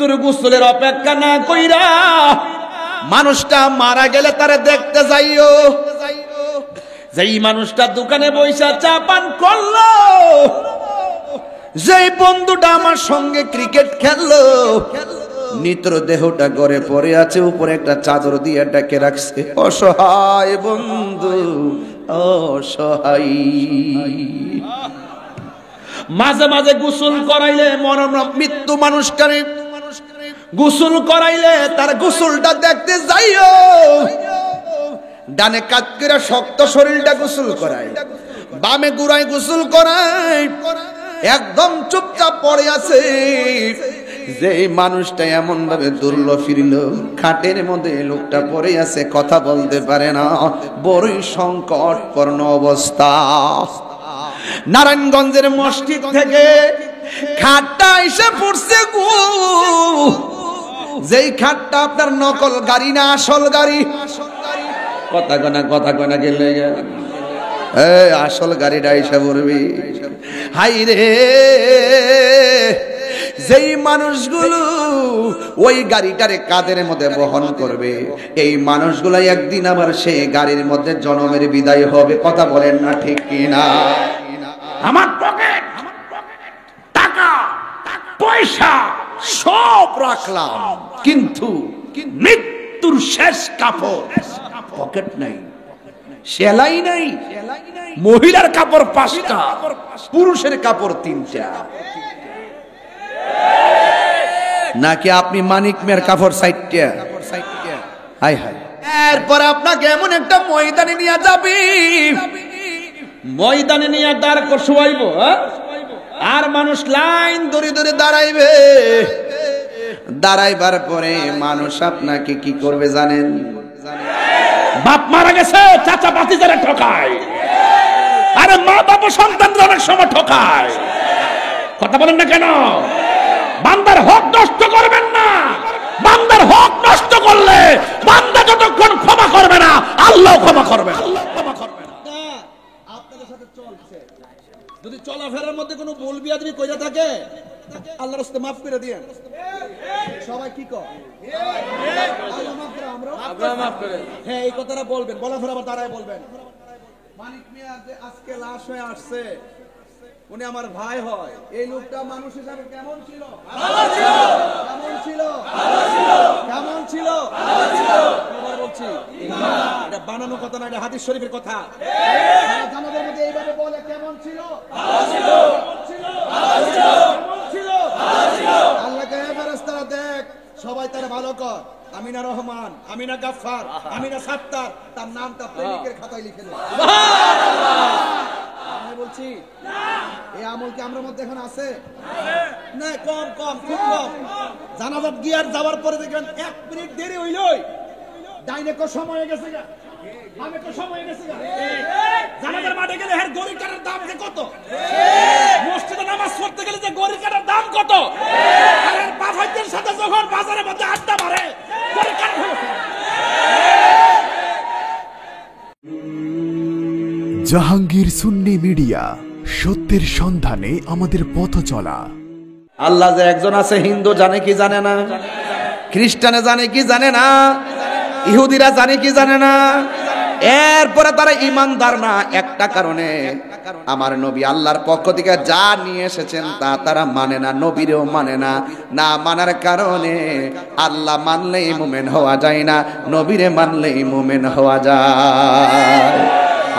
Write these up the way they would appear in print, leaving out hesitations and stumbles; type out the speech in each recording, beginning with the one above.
মৃত্যুর গোসলের অপেক্ষা না কইরা মানুষটা মারা গেলে তারে দেখতে যাইও। যেই মানুষটা দোকানে বইসা চা পান করলো, যেই বন্ধুটা আমার সঙ্গে ক্রিকেট খেললো, নিত্র দেহটা ঘরে পড়ে আছে, উপরে একটা চাদর দিয়ে ডেকে রাখছে। অসহায় বন্ধু, অসহায়। মাঝে মাঝে গোসল করাইলে মৃত্যু মানুষটারে গোসল করাইলে তার গোসলটা দেখতে যাইও। ডানে কাত করে শক্ত শরীরটা গোসল করায়, বামে গুড়ায় গোসল করায়, একদম চুপচাপ পড়ে আছে। যে মানুষটা এমন ভাবে দুর্ল ফিরল, খাটের মধ্যে লোকটা পড়ে আছে, কথা বলতে পারে না, বড়ই সংকটপূর্ণ অবস্থা। নারায়ণগঞ্জের মসজিদ থেকে খাটটা এসে পড়ছে গো। যেই খাটটা আপনার নকল গাড়ি না, আসল গাড়ি। কথা কনা গেলে আসল গাড়িটা এসে পড়বি। হাই রে, যেই মানুষগুলো ওই গাড়িটারে কাঁধের মধ্যে বহন করবে, এই মানুষগুলো একদিন আবার সেই গাড়ির মধ্যে জনমের বিদায় হবে। কথা বলেন না ঠিক কিনা? আমার পকেট, টাকা পয়সা সব রাখলাম, কিন্তু মৃত্যুর শেষ কাপড় পকেট নাই, সেলাই নাই। মহিলার কাপড় 5টা, পুরুষের কাপড় 3টা। নাকি আপনি মানিক মেয়ের কাপড় 60টা? High high. এরপর আপনাকে এমন একটা ময়দানে নিয়ে যাবি, ময়দানে নিয়ে দাঁড় শোয়াইব, আর মানুষ লাইন ধরে ধরে দাঁড়াইবে। দাঁড়াইবার পরে মানুষ আপনাকে কি করবে জানেন? বাপ মারা গেছে, চাচা ভাতিজারা ঠকায়, আরে মা বাপ সন্তানরা অনেক সময় ঠকায়। কথা বলেন না কেন? বান্দার হক নষ্ট করবেন না। বান্দার হক নষ্ট করলে বান্দা যতক্ষণ ক্ষমা করবে না, আল্লাহ ক্ষমা করবে না। আপনাদের সাথে চলছে, যদি চলাফেরার মধ্যে কোনো ভুল বিয়াদবি কইরা থাকে, আল্লাহর রাস্তায় মাফ করে দিয়েন। সবাই কি কয়? আল্লাহ মাফ করে, আমরা মাফ করে। হ্যাঁ, এই কথাটা বলবেন, বলা ফেরা আবার দাঁড়ায় বলবেন। মানিক মিয়া যে আজকে লাশ হয়ে আসছে, উনি আমার ভাই হয়। এই লোকটা মানুষ হিসাবে কেমন ছিল? ভালো ছিল। কেমন ছিল? ভালো ছিল। কেমন ছিল? ভালো ছিল। এবার বলছি, এটা বানানো কথা না, এটা হাদিস শরীফের কথা। জানাজার মধ্যে এইভাবে বলে কেমন ছিল? ভালো ছিল। কেমন ছিল? ভালো ছিল। কেমন ছিল? ভালো ছিল। আল্লাহকে ফেরেশতারা দেখ, সবাই তারা ভালো কর। আমিনা রহমান, আমিনা গাফফার, আমিনা সাত্তার, তার নামটা প্রেমিকের খাতায় লিখে দে। আমি বলছি, এই আমল কি আমার মধ্যে এখন আছে? না, কম কম, খুব কম। জানাজাত গিয়ার যাওয়ার পরে দেখবেন 1 মিনিট দেরি হইলই ডাইনে কো সময় হয়ে গেছে গা, আমি কো সময় হয়ে গেছে গা। জানাজার মাঠে গেলে এর গড়ি কাটার দাম যে কত, মসজিদে নামাজ পড়তে গেলে যে গড়ি কাটার দাম কত, আর এর বাফাইদের সাথে যখন বাজারের মধ্যে আড্ডা মারে, গড়ি কাটা হচ্ছে। জাহাঙ্গীর সুন্নি মিডিয়া, সত্যের সন্ধানে আমাদের পথ চলা। আল্লাহ যে একজন আছে, হিন্দু জানে কি জানে না? খ্রিস্টানে জানে কি জানে না? ইহুদিরা জানে কি জানে না? এরপরে তারা ইমানদার না একটা কারণে, আমার নবী আল্লাহর পক্ষ থেকে যা নিয়ে এসেছেন তা তারা মানে না, নবীরেও মানে না। না মানার কারণে আল্লাহ মানলেই মুমিন হওয়া যায় না, নবীরে মানলেই মুমিন হওয়া যায়।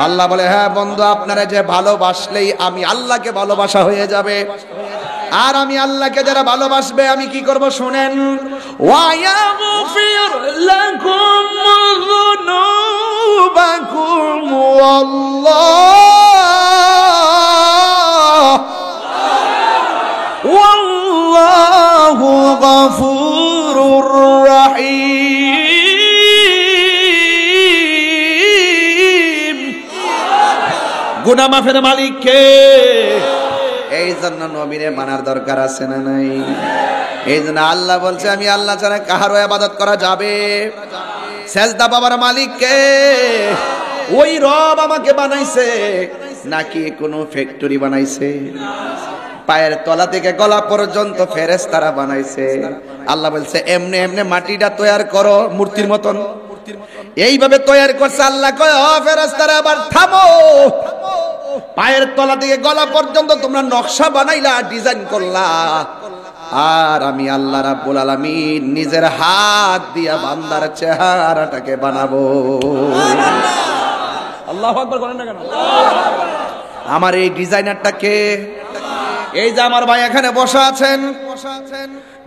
আল্লাহ বলে, হ্যাঁ বন্ধু, আপনারা যে ভালোবাসলেই আমি আল্লাহকে ভালোবাসা হয়ে যাবে। আর আমি আল্লাহকে যারা ভালোবাসবে আমি কি করব শুনেন। ওয়ায়াগফির লাকুম যুনুবাকুম ওয়াল্লাহু গফুরুর রহিম। গুনাহ মাফের মালিক কে? এই জন্য নবীরে মানার দরকার আছে না নাই? এই জন্য আল্লাহ বলছে, আমি আল্লাহ ছাড়া কাহারও ইবাদত করা যাবে। সেজদা বাবার মালিক কে? ওই রব আমাকে বানাইছে নাকি কোনো ফ্যাক্টরি বানাইছে? পায়ের তলা থেকে গলা পর্যন্ত ফেরেশতারা বানাইছে। আল্লাহ বলছে এমনি এমনি মাটিটা তৈরি করো মূর্তির মতন। এইভাবে তৈরি করছে। আল্লাহ কয় ও ফেরেশতারা আবার থামো, পায়ের তলা থেকে গলা পর্যন্ত তোমরা নকশা বানাইলা, ডিজাইন করলা, আর আমি আল্লাহ রাব্বুল আলামিন নিজের হাত দিয়া বান্দার চেহারাটাকে বানাবো। আল্লাহু আকবার বলেন না কেন? আমার এই ডিজাইনারটাকে, এই যে আমার ভাই এখানে বসা আছেন,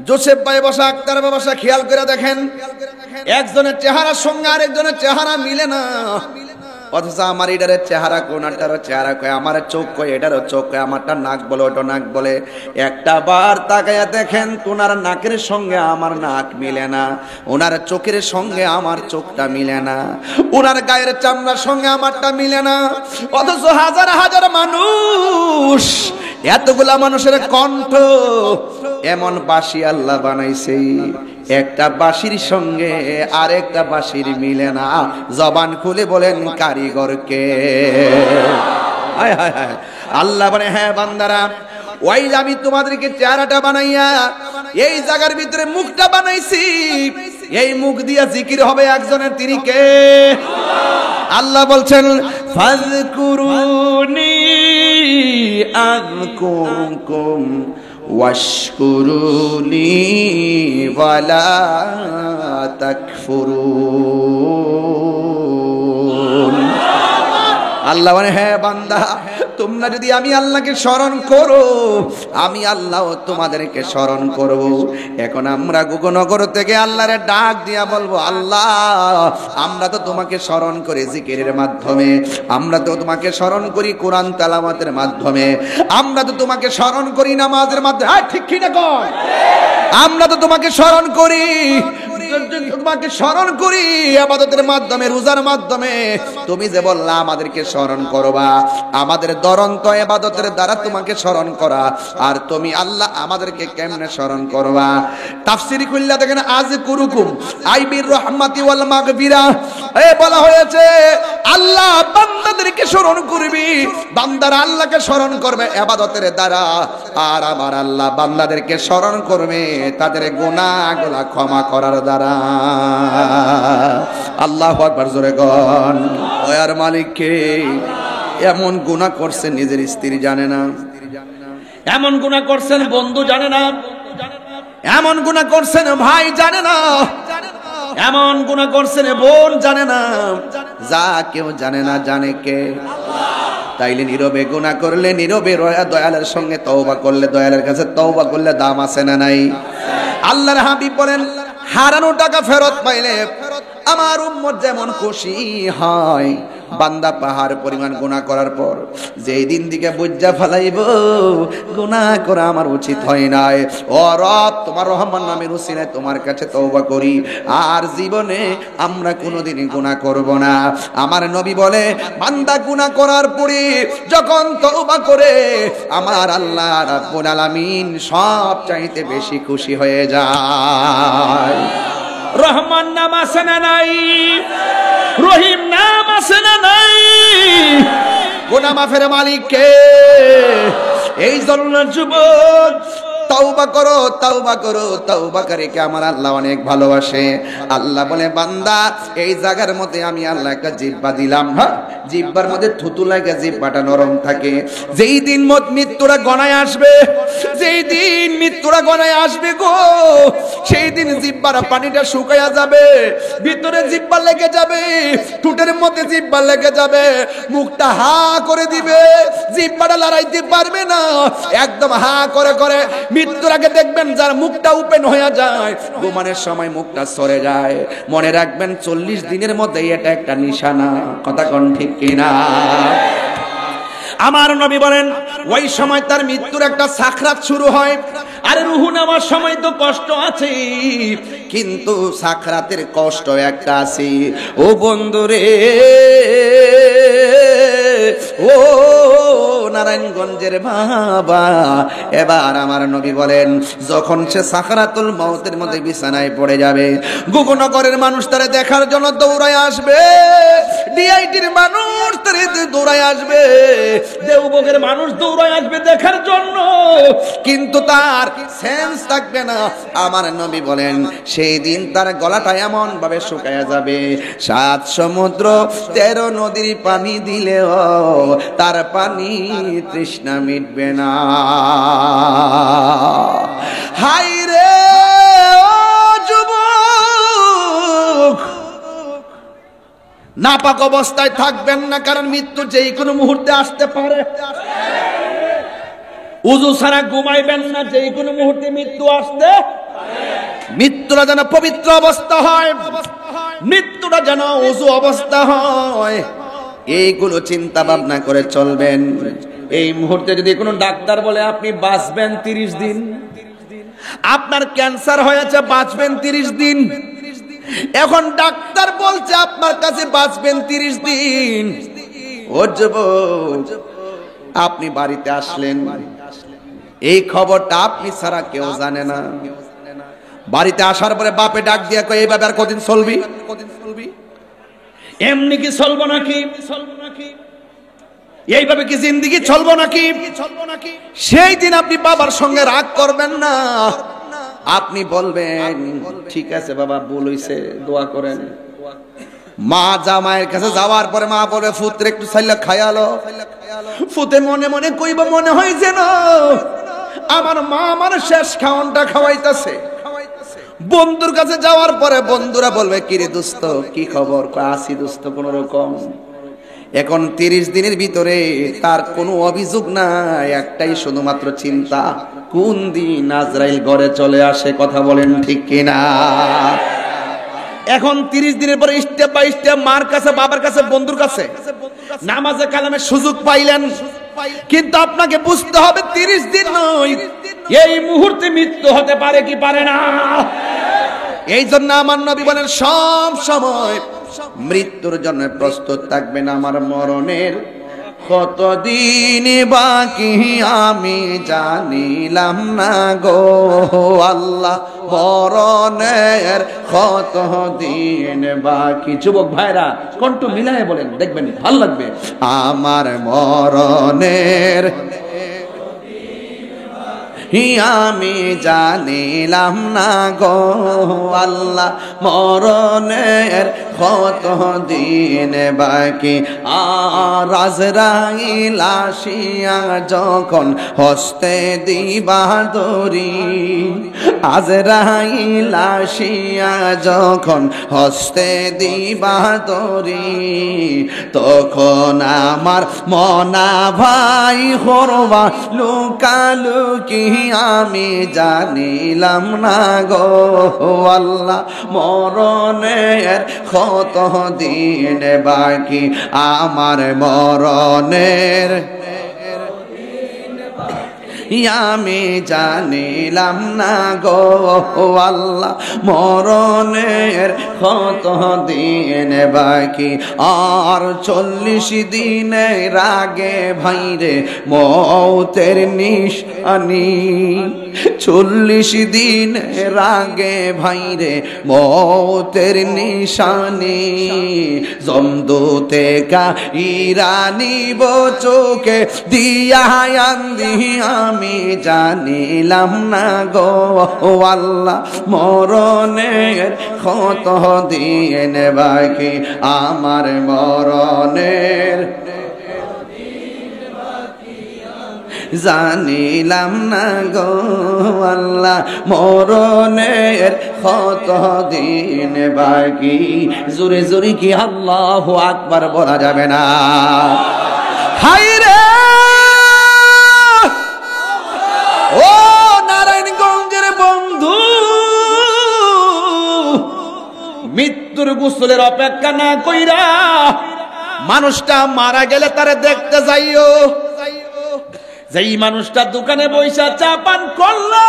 জোসেফ ভাই বসা, আক্তার ভাই বসা, খেয়াল করে দেখেন একজনের চেহারার সঙ্গে আরেকজনের চেহারা মিলে না। অথচ আমার এটার চেহারা কোনটারও চেহারা কয়, আমার চোখ কয় এটারও চোখ কয়, আমারটা নাক বলে ওটা নাক বলে। একটা বার তাকায়া দেখেন ওনার নাকের সঙ্গে আমার নাক মিলে না, ওনার চোখের সঙ্গে আমার চোখটা মিলে না, ওনার গায়ের চামড়ার সঙ্গে আমারটা মিলে না। অথচ হাজার হাজার মানুষ, এতগুলা মানুষের কণ্ঠ, এমন বাঁশি আল্লাহ বানাইছে, একটা বাঁশির সঙ্গে আরেকটা বাঁশির মিলে না। জবান খুলে বলেন কারিগরকে। হায় হায় হায়। আল্লাহ বলে হ্যাঁ বান্দারা, ওই যে আমি তোমাদেরকে চেহারাটা বানাইয়া এই জায়গার ভিতরে মুখটা বানাইছি, এই মুখ দিয়া জিকির হবে একজনের, তিনি কে? আল্লাহ বলছেন ফাযকুরুনি আযকুরকুম ওয়াশকুরুলি ওয়ালা তাকফুরুন। আল্লাহ মানে হ্যাঁ বান্দা, তোমরা যদি আমি আল্লাহকে স্মরণ করো, আমি আল্লাহ তোমাদেরকে স্মরণ করব। এখন আমরা গুগনগর থেকে আল্লাহরে ডাক দিয়া বলবো, আল্লাহ আমরা তো তোমাকে স্মরণ করি জিকিরের মাধ্যমে, আমরা তো তোমাকে স্মরণ করি কোরআন তেলাওয়াতের মাধ্যমে, আমরা তো তোমাকে স্মরণ করি নামাজের মাধ্যমে। ঠিক কি না কয়? আমরা তো তোমাকে স্মরণ করি, তোমাকে স্মরণ করি ইবাদতের মাধ্যমে, রোজার মাধ্যমে। তুমি যে বললা আমাদেরকে স্মরণ করবা, আমাদের দরন্ত ইবাদতের দ্বারা তোমাকে স্মরণ করা, আর তুমি আল্লাহ আমাদেরকে কেমনে স্মরণ করবা? তাফসীর খুললা দেখেন আযকুরুকুম আই বির রাহমাতি ওয়াল মাগফিরা, বলা হয়েছে আল্লাহ বান্দাদেরকে স্মরণ করবি, বান্দারা আল্লাহকে স্মরণ করবে ইবাদতের দ্বারা, আর আমার আল্লাহ বান্দাদেরকে স্মরণ করবে তাদের গুনাহগুলো ক্ষমা করার দ্বারা। আল্লাহু আকবার জোরে গন। ওয়ার মালিক কে? এমন গুনাহ করছেন নিজের স্ত্রী জানে না, এমন গুনাহ করছেন বন্ধু জানে না, এমন গুনাহ করছেন ভাই জানে না, এমন গুনাহ করছেন বোন জানে না, যা কেউ জানে না জানে কে? তাইলে নীরবে গুনাহ করলে, নীরবে দয়ালের সঙ্গে তওবা করলে, দয়ালের কাছে তওবা করলে দাম আছে না নাই? আল্লাহর হাবিব বলেন হারানো টাকা ফেরত পাইলে আমার উম্মত যেমন খুশি হয়, বান্দা পাহাড় পরিমাণ গুনাহ করার পর যেই দিন দিকে বুঝা ফেলাইব গুনাহ করা আমার উচিত হয় নাই, ও রব তোমার রহমান নামের উসিলায় তোমার কাছে তওবা করি, আর জীবনে আমরা কোনোদিনই গুনাহ করব না। আমার নবী বলে বান্দা গুনাহ করার পরে যখন তওবা করে আমার আল্লাহ রাব্বুল আলামিন সব চাইতে বেশি খুশি হয়ে যায়। রহমান নাম আছে না নাই? রহিম নাম আছে না নাই? গুনাহ মাফের মালিক কে? এই জন্য যুবক তওবা করো, তওবা করো, তওবাকারীকে আমার আল্লাহ অনেক ভালোবাসে। আল্লাহ বলে বান্দা এই জায়গার মধ্যে আমি আল্লাহ একটা জিহ্বা দিলাম, হ্যাঁ জিহ্বার মধ্যে থুতু লাগে জিহ্বাটা নরম থাকে। যেই দিন মৃত্যুরা গণায় আসবে, যেই দিন মৃত্যুরা গণায় আসবে গো, সেই দিন জিহ্বার পানিটা শুকায়া যাবে, ভিতরে জিহ্বা লেগে যাবে, ঠোঁটের মধ্যে জিহ্বা লেগে যাবে, মুখটা হা করে দিবে, জিহ্বাটা লড়াইতে পারবে না, একদম হা করে করে। মৃত্যুর আগে দেখবেন যার মুখটা ওপেন হয়ে যায়, ঘুমানোর সময় মুখটা সরে যায়, মনে রাখবেন 40 দিনের মধ্যে এটা একটা নিশানা। কথা কোন ঠিক কিনা? আমার নবী বলেন ওই সময় তার মৃত্যুর একটা সাকরাত শুরু হয়। আরে রুহু নেওয়ার সময় তো কষ্ট আছে, কিন্তু সাকরাতের কষ্ট একটা আছে। ও বন্ধুরে, ও নারায়ণগঞ্জের বাবা, এবার আমার নবী বলেন যখন সে সাকরাতুল মউতের মধ্যে বিছানায় পড়ে যাবে, গুগনগরের মানুষ তারে দেখার জন্য দৌড়ায় আসবে, ডিআইটির মানুষ তারে দৌড়ায় আসবে, দেওবন্দের যুগের মানুষ দৌড়ায় আসবে দেখার জন্য, কিন্তু তার সেন্স থাকবে না। আমার নবী বলেন সেই দিন তার গলাটা এমন ভাবে শুকায়া যাবে, 7 সমুদ্র 13 নদীর পানি দিলেও তার পানি তৃষ্ণা মিটবে না। হাই রে ও যুবক, নাপাক অবস্থায় থাকবেন না, কারণ মৃত্যু যেই কোনো মুহূর্তে আসতে পারে। উযু ছাড়া ঘুমাইবেন না, যেই কোনো মুহূর্তে মৃত্যু আসতে পারে। মৃত্যুটা যেন পবিত্র অবস্থা হয়, মৃত্যুটা যেন উযু অবস্থা হয়, এইগুলো চিন্তা ভাবনা করে চলবেন। এই মুহূর্তে যদি কোনো ডাক্তার বলে আপনি বাঁচবেন 30 দিন, আপনার ক্যান্সার হয়েছে বাঁচবেন 30 দিন, এখন ডাক্তার বলছে আপনার কাছে বাঁচবেন 30 দিন, ও যুবক আপনি বাড়িতে আসলেন, এই খবরটা আপনি ছাড়া কেউ জানে না। বাড়িতে আসার পরে বাপে ডাক দিয়া কয় এইভাবে আর কদিন চলবি? এমনি কি চলবো নাকি? এইভাবে কি জিন্দেগি চলবো নাকি? সেই দিন আপনি বাবার সঙ্গে রাগ করবেন না, আপনি বলবেন ঠিক আছে বাবা ভুল হইছে, দোয়া করেন। মা জামাইয়ের কাছে যাওয়ার পরে মা বলবে ফুতরে একটু ছাইলা খায়ালো, ফুতে মনে মনে কইব মনে হয় যেন আমার মা আমার শেষ খাওয়ানটা খাওয়াইতেছে। বন্ধুর কাছে যাওয়ার পরে বন্ধুরা বলবে কিরে দোস্ত কি খবর? আসি দোস্ত কোন রকম। এখন 30 দিনের ভিতরে তার কোনো অভিযোগ নাই, একটাই শুধুমাত্র চিন্তা কোন দিন আজরাইল ঘরে চলে আসে। কথা বলেন ঠিক কিনা? এখন 30 দিনের পরে স্টেপ বাই স্টেপ মার কাছে, বাবার কাছে, বন্ধুর কাছে নামাজে কালামের সুযোগ পাইলেন, কিন্তু আপনাকে বুঝতে হবে 30 দিন নয়, এই মুহূর্তে মৃত্যু হতে পারে কি পারে না। এই জন্য আমার নবী বলেন সব সময় মৃত্যুর জন্য প্রস্তুত থাকবেন। আমার মরণের কতদিন বাকি আমি জানিলাম না গো আল্লাহ, মরণের কতদিন বাকি। যুবক ভাইরা কণ্ঠ মিলায়ে বলেন, দেখবেন ভালো লাগবে। আমার মরণের আমি জানিলাম না গো আল্লাহ, মরণের কতদিন বাকি। আর আজরাইল আসিয়া যখন হস্তে দিবা দড়ি, আজরাইল আসিয়া যখন হস্তে দিবা দড়ি, তখন আমার মনা ভাই হরবা লুকালুকি আমি জানিলাম না গো আল্লাহ, মরণের কতদিন বাকি। আমার মরণের আমি জানিলাম না গো আল্লাহ, মরণের কতদিন বাকি। আর 40 দিনের আগে ভাইরে মৌতের নিশানি, 40 দিনের আগে ভাইরে মৌতের নিশানি। জমদূতে কাইরানি চোখে দিয়া আন্দি আমি জানিলাম না গো আল্লাহ, মরণের কতদিন বাকি। আমার মরণের জানিলাম না গো আল্লাহ, মরণের কতদিন বাকি। জোরে জোরে কি আল্লাহু আকবার বলা যাবে না? হায় রে ও নারায়ণগঞ্জের বন্ধু, মৃত্যুর গোসলের অপেক্ষা না কইরা মানুষটা মারা গেলে তারে দেখতে যাইও। যেই মানুষটা দোকানে বইসা চা পান করলো,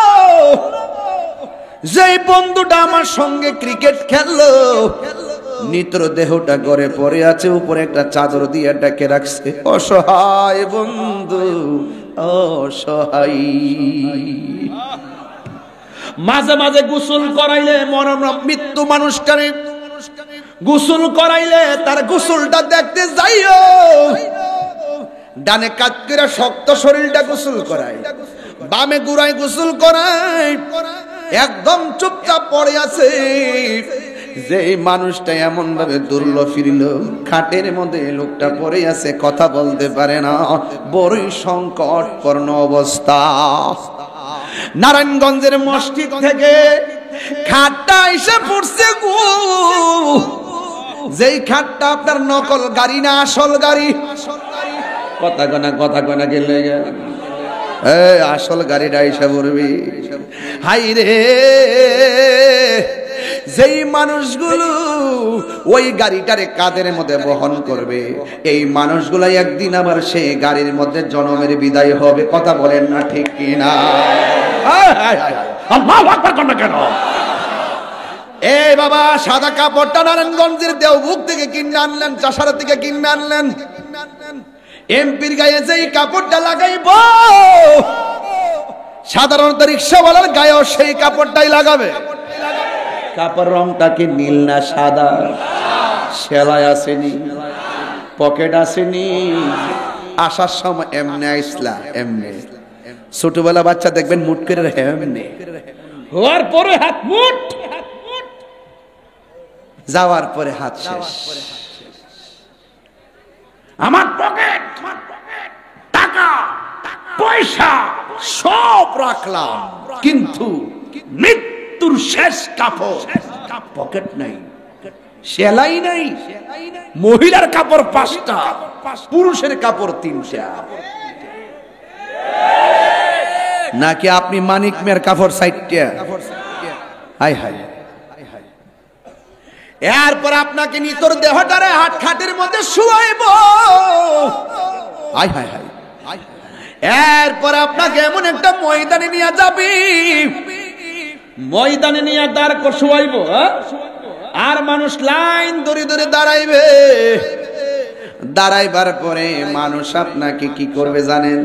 যেই বন্ধুটা আমার সঙ্গে ক্রিকেট খেললো, নিত্র দেহটা ঘরে পড়ে আছে, উপরে একটা চাদর দিয়ে ঢেকে রাখছে। অসহায় বন্ধু, অসহায়। মাঝে মাঝে গোসল করাইলে মৃত্যু মানুষটারে গোসল করাইলে তার গোসলটা দেখতে যাইও। ডানে কাত করে শক্ত শরীরটা গোসল করায়, বামে গুড়ায় গোসল করায়, একদম চুপচাপ পড়ে আছে। যে মানুষটা এমন ভাবে দুর্ল ফিরল, খাটের মধ্যে লোকটা পড়ে আছে, কথা বলতে পারে না, বড়ই সংকটপূর্ণ অবস্থা। নারায়ণগঞ্জের মসজিদ থেকে খাটটা এসে পড়ছে গো, যেই খাটটা আপনার নকল গাড়ি না আসল গাড়ি। কথা কনা গেলে আসল গাড়িটা এসে পড়বি। হাই রে, যেই মানুষগুলো ওই গাড়িটারে কাঁধের মধ্যে বহন করবে, এই মানুষগুলো একদিন আবার সেই গাড়ির মধ্যে জনমের বিদায় হবে। কথা বলেন না ঠিক কিনা? কেন এই বাবা সাদা কাপড়টা নারায়ণগঞ্জের দেওবুক থেকে কিনে আনলেন, চাষারা থেকে কিনে আনলেন। এমপির গায়ে যেই কাপড়টা লাগাইব, সাধারণত রিক্সাওয়ালার গায়েও সেই কাপড়টাই লাগাবে। কাপড় রংটা কি নীল না সাদা? সেলাই আসেনি, পকেট আসেনি, আসার সময় এমনি আইসলা, এমনি। ছোটবেলা বাচ্চা দেখবেন মুট করে রাখে, এমনি হওয়ার পরে হাত মুট, যাওয়ার পরে হাত শেষ। আমার পকেট, টাকা পয়সা সব রাখলাম, কিন্তু মৃত্যুর শেষ কাপড় পকেট নাই, সেলাই নাই। মহিলার কাপড় 5টা, পুরুষের কাপড় 3টা। নাকি আপনি মানিক মেয়ের কাপড় 60টা? High high. এরপর আপনাকে নিতর দেহটারে হাট খাটের মধ্যে শুয়াইব। High high high. এরপর আপনাকে এমন একটা ময়দানে নিয়ে যাবি, ময়দানে নিয়ে দাঁড় করে শুয়াইব, আর মানুষ লাইন ধরে ধরে দাঁড়াইবে। দাঁড়াইবার পরে মানুষ আপনাকে কি করবে জানেন?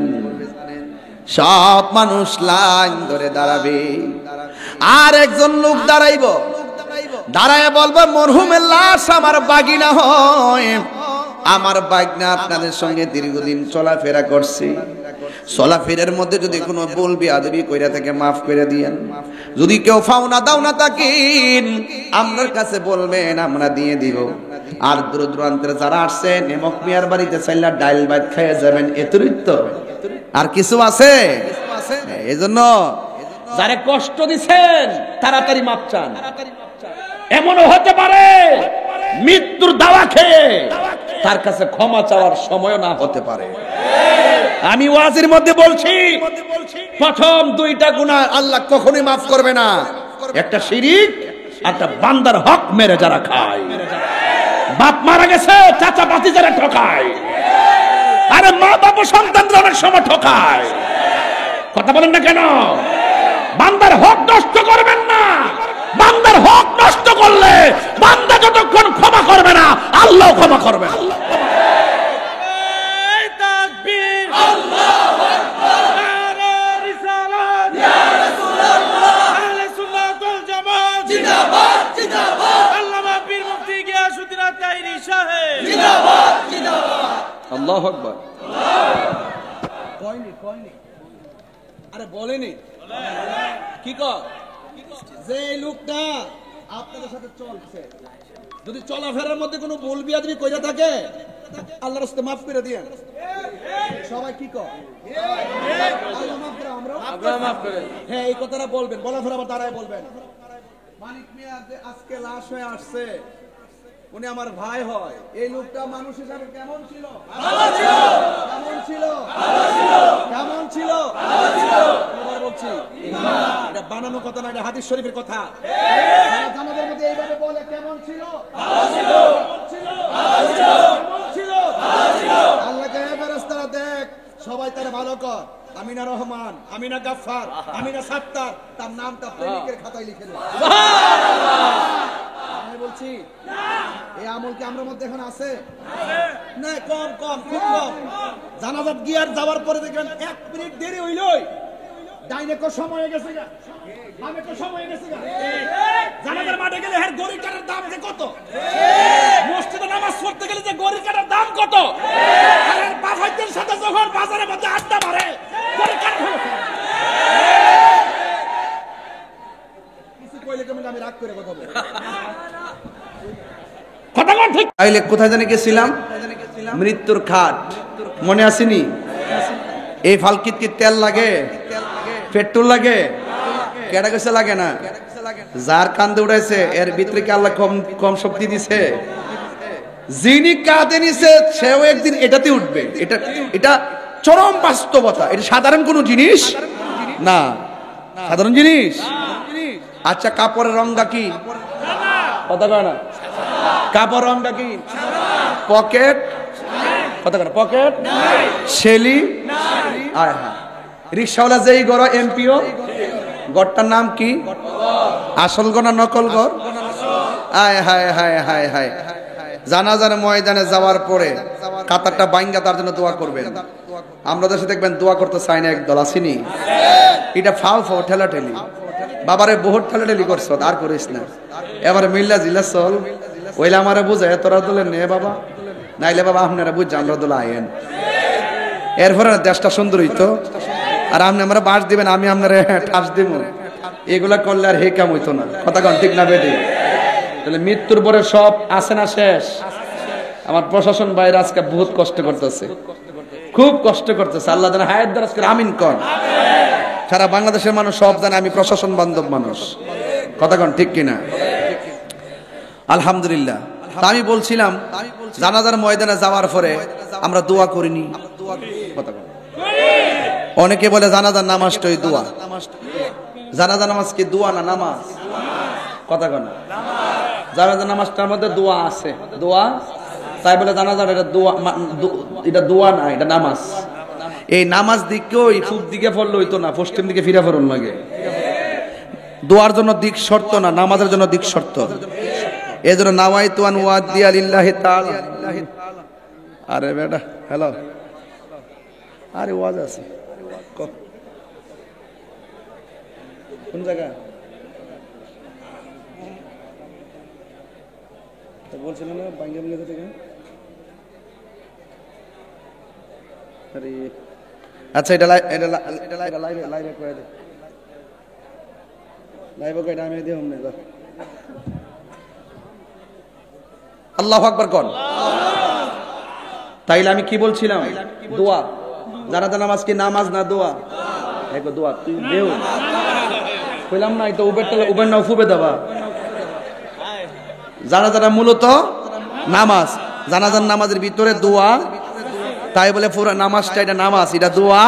সব মানুষ লাইন ধরে দাঁড়াবে, আর একজন লোক দাঁড়াইব, দাঁড়ায় বলবো মরহুমের লাশ আমার বাগিনা হয়, আমার বাগনা আপনাদের সঙ্গে দীর্ঘদিন চলাফেরা করছে, চলাফেরার মধ্যে যদি কোনো ভুল বেয়াদবি কইরা থাকে মাফ করে দিয়েন। যদি কেউ ফাওনা দাওনা থাকেন আপনার কাছে বলবেন, আমরা দিয়ে দিব। আর দূর দূরান্তের যারা আসছেন নেমক মিয়ার বাড়িতে চাইলা ডাইল ভাত খেয়ে যাবেন, এতই তো, আর কিছু আছে? এজন্য যারা কষ্ট দিচ্ছেন তাড়াতাড়ি মাপ চান। এমনও হতে পারে মৃত্যুর দাওয়া খেয়ে তার কাছে ক্ষমা চাওয়ার সময় না হতে পারে। আমি ওয়াজির মধ্যে বলছি, প্রথম 2টা গুনাহ আল্লাহ কখনোই মাফ করবে না। একটা শিরিক, একটা বান্দার হক মেরে যারা খায়। বাপ মারা গেছে, চাচা বাতি যারা ঠকায়, আরে মা বাবা সন্তানরা অনেক সময় ঠকায়। কথা বলেন না কেন? বান্দার হক নষ্ট করবেন না। বান্দার হক নষ্ট করলে বান্দা যতক্ষণ ক্ষমা করবে না, আল্লাহ ক্ষমা করবে। আল্লাহু আকবার। আরে বলেনি কি কর, যে লোকটা আপনাদের সাথে চলছে, যদি চলাফেরার মধ্যে কোনো ভুল বিয়াদবি কইরা থাকে, আল্লাহর রাস্তায় মাফ করে দিয়েন। সবাই কি কর, আল্লাহ মাফ করে, আমরা মাফ করে। হ্যাঁ, এই কথাটা বলবেন, বলার পর আবার দাঁড়ায় বলবেন, মানিক মিয়া আজকে লাশ হয়ে আসছে, উনি আমার ভাই হয়। এই লোকটা মানুষ হিসাবে কেমন ছিল? কেমন ছিল? কেমন ছিল? এবার বলছি, এটা বানানো কথা না, এটা হাদিস শরীফের কথা। জানাদের মধ্যে এইভাবে বলে কেমন ছিল? আল্লাহকে ফেরেশতারা দেখ, সবাই তারা ভালো কর। আমিনা রহমান, আমিনা গাফফার, আমিনা সাত্তার, তার নামটা প্রেমিকের খাতায় লিখে দেয়। আমি বলছি, এই আমল কি আমার মধ্যে এখন আছে? না, কম কম, খুব কম। জানাজাত গিয়ার যাওয়ার পরে দেখবেন 1 মিনিট দেরি হইলই ডাইনে কো সময় হয়ে গেছে গা, বামে কো সময় হয়ে গেছে গা। জানাজার মাঠে গেলে এর গড়ি কাটার দাম যে কত, মসজিদে নামাজ পড়তে গেলে যে গড়ি কাটার দাম কত, আর এর বাফাইদের সাথে যখন বাজারের মধ্যে আড্ডা মারে গড়ি কাটা হলো। কিছু কইলে কেমন আমি রাগ করে কথা বলি, কথা কোন ঠিক। তাইলে কোথায় জানি গেছিলাম? মৃত্যুর খাট, মনে আসেনি? এই ফালকিত কি তেল লাগে, পেট্রোল লাগে? কেডা গেছে লাগে না? যার কান্দে উঠাইছে এর ভিতরে কি আল্লাহ কম কম শক্তি দিছে? যিনি কাঁদে নিছে সেও একদিন এটাতে উঠবে। এটা চরম বাস্তবতা, এটা সাধারণ কোনো জিনিস না, সাধারণ জিনিস। আচ্ছা, কাপড়ের রংটা কি? কথা কয় না। কাপড় রংটা কি? পকেট, কথা কয় না। পকেট শেলি, আয় হ্যাঁ। রিক্সাওয়ালা যেই গড় এমপিও, গড়টার নাম কি? আসল গড় না নকল গড়? আয় হায় হায় হায় হায়। জানাজার ময়দানে যাওয়ার পরে কাতারটা বাইঙ্গা তার জন্য দোয়া করবেন। আমরা দেশে দেখবেন দোয়া করতে চাই না একদল, আসেনি? এটা ফাও ফাও ঠেলাঠেলি। বাবারে বহুত ঠেলাঠেলি করছ, আর করিস না। এবারে মিল্লা জিল্লা চল, ওইলে আমারে বুঝায় তোরা দলে নে বাবা, নাইলে বাবা আপনারা বুঝ আমরা দলে আয়েন। এরপরে দেশটা সুন্দর হইতো। আর আপনি আমরা বাস দিবেন, আমি আপনারা ঠাস দিব, এগুলা করলে আর হে কাম হইতো না। কথা কন ঠিক না বেটি? তাহলে মৃত্যুর পরে সব আছে না শেষ? আমার প্রশাসন ভাইরা আজকে বহুত কষ্ট করতেছে, খুব কষ্ট করতেছে। আল্লাহ যেন হায়াত দারাজ করে, আমিন কন। সারা বাংলাদেশের মানুষ সব জানে আমি প্রশাসন বান্ধব মানুষ। কথা কন ঠিক কিনা? আলহামদুলিল্লাহ। আমি বলছিলাম জানাজার ময়দানে যাওয়ার পরে আমরা দোয়া করিনি। কথা কন। অনেকে বলে জানাজার নামাজটাই দোয়া। জানাজার নামাজ কি দোয়া না নামাজ? কথা কন। জানাজার নামাজটার মধ্যে দোয়া আছে, দোয়া। তাই বলে জানাজার এটা দোয়া, এটা দোয়া না, এটা নামাজ। এই নামাজ দিকেও পূব দিকে পড়লে হইতো না, পশ্চিম দিকে ফিরে পড়ুন লাগে। দোয়ার জন্য দিক শর্ত না, নামাজের জন্য দিক শর্ত। এই জন্য নাওয়াইতু আন ওয়াদিয়া লিল্লাহি তাআলা। আরে বেটা, হ্যালো, আরে ওয়াজ আছে কোন জায়গা? বলছিল না বাঙ্গা বাঙ্গা থেকে। আরে আচ্ছা, এটা লাইভে করে দে, লাইভে কয়টা আমি দিই हमने তো। আল্লাহু আকবার কোন। তাইলে আমি কি বলছিলাম? দোয়া। জানাজা নামাজ কি নামাজ না দোয়া? একো দোয়া। তুই দেও কইলাম না, এটা উবের না ফুবে দেবা। জানাজাটা মূলত নামাজ, জানাজার নামাজের ভিতরে দোয়া। তাই বলে পুরো নামাজটা এটা নামাজ, এটা দোয়া।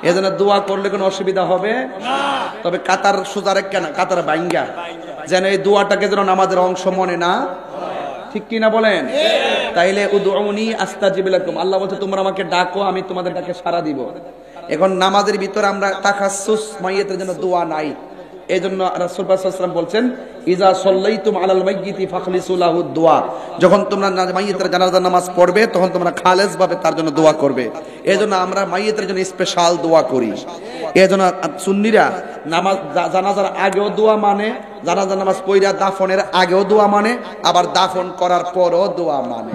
এজন্য দোয়া করলে কোনো অসুবিধা হবে না। তবে কাতার সোজা রেখে না, কাতার বাইঙ্গা, যেন এই দোয়াটাকে যেন নামাজের অংশ মনে না, ঠিক কি না বলেন? তাইলে উদউনি আস্তাজিব লাকুম, আল্লাহ বলছে তোমরা আমাকে ডাকো, আমি তোমাদের ডাকে সাড়া দিব। এখন নামাজের ভিতরে আমরা তাখাসসুস মাইয়িতের জন্য দোয়া নাই। এইজন্য রাসূল সাল্লাল্লাহু আলাইহি ওয়াসাল্লাম বলছেন ইজা সাল্লাইতুম আলাল মাইয়িতি ফাখলিসু লাহু দুআ, যখন তোমরা মাইয়িতের জানাজার নামাজ পড়বে তখন তোমরা খালেস ভাবে তার জন্য দোয়া করবে। এইজন্য আমরা মাইয়িতের জন্য স্পেশাল দোয়া করি। এইজন্য সুন্নিরা নামাজ জানাজার আগেও দোয়া মানে, জানাজার নামাজ পড়া দাফনের আগেও দোয়া মানে, আবার দাফন করার পরও দোয়া মানে।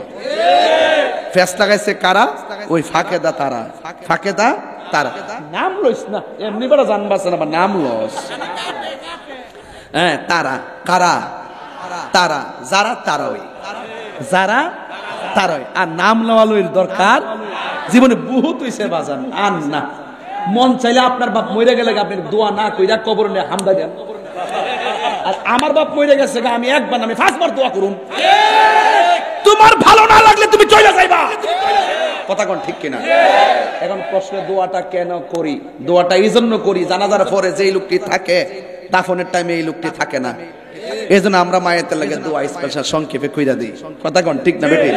ফেস লাগাইছে কারা? ওই ফাকেদা তারা, ফাকেদা তারা। নাম লইস না এমনি বড় জানবাস না, নাম লস। হ্যাঁ, তারা কারা? তারা যারা তারই, যারা তারই। আর নাম লওয়া লইর দরকার জীবনে বহুত হইছে বাজান। আর না মন চাইলে আপনার বাপ মরে গেলে আপনি দোয়া না কইরা কবর নিয়ে হামদা দেন। আর আমার বাপ মরে গেছে, আমি একবার আমি 5 বার দোয়া করুন। তোমার ভালো না লাগলে তুমি চলে যাইবা। কথা কোন ঠিক কিনা? এখন প্রশ্ন, দোয়াটা কেন করি? দোয়াটা এই জন্য করি, জানাজার পরে যেই লোকটি থাকে দাফনের টাইমে এই লোকটি থাকে না। এই জন্য আমরা মায়ের লাগে দোয়া স্পেশাল সংক্ষেপে কইরা দিই। কথা কোন ঠিক না বেটি?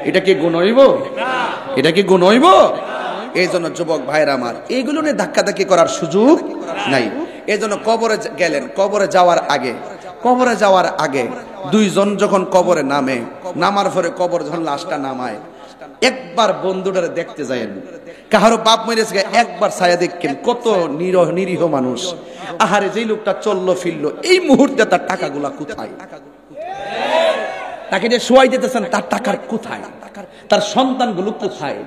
এটা কি গুণ হইব? এটা কি গুণ হইব? এই জন্য যুবক ভাইরা আমার, এইগুলো নিয়ে ধাক্কাধাক্কি করার সুযোগ নাই। এই জন্য কবরে গেলেন, কবরে যাওয়ার আগে দুইজন যখন কবরে নামে, নামার পরে কবর যখন লাশটা নামায়, একবার বন্ধুটারে দেখতে যায়েন, কাহারো বাপ মরেছে একবার ছায়া দেখেন, কত নিরীহ মানুষ। আহারে যেই লোকটা চললো ফিরলো, এই মুহূর্তে তার টাকাগুলা কোথায়? তাকে যে শোয়াই দিতেছেন, তার টাকার কোথায়? তার সন্তানগুলো কোথায়?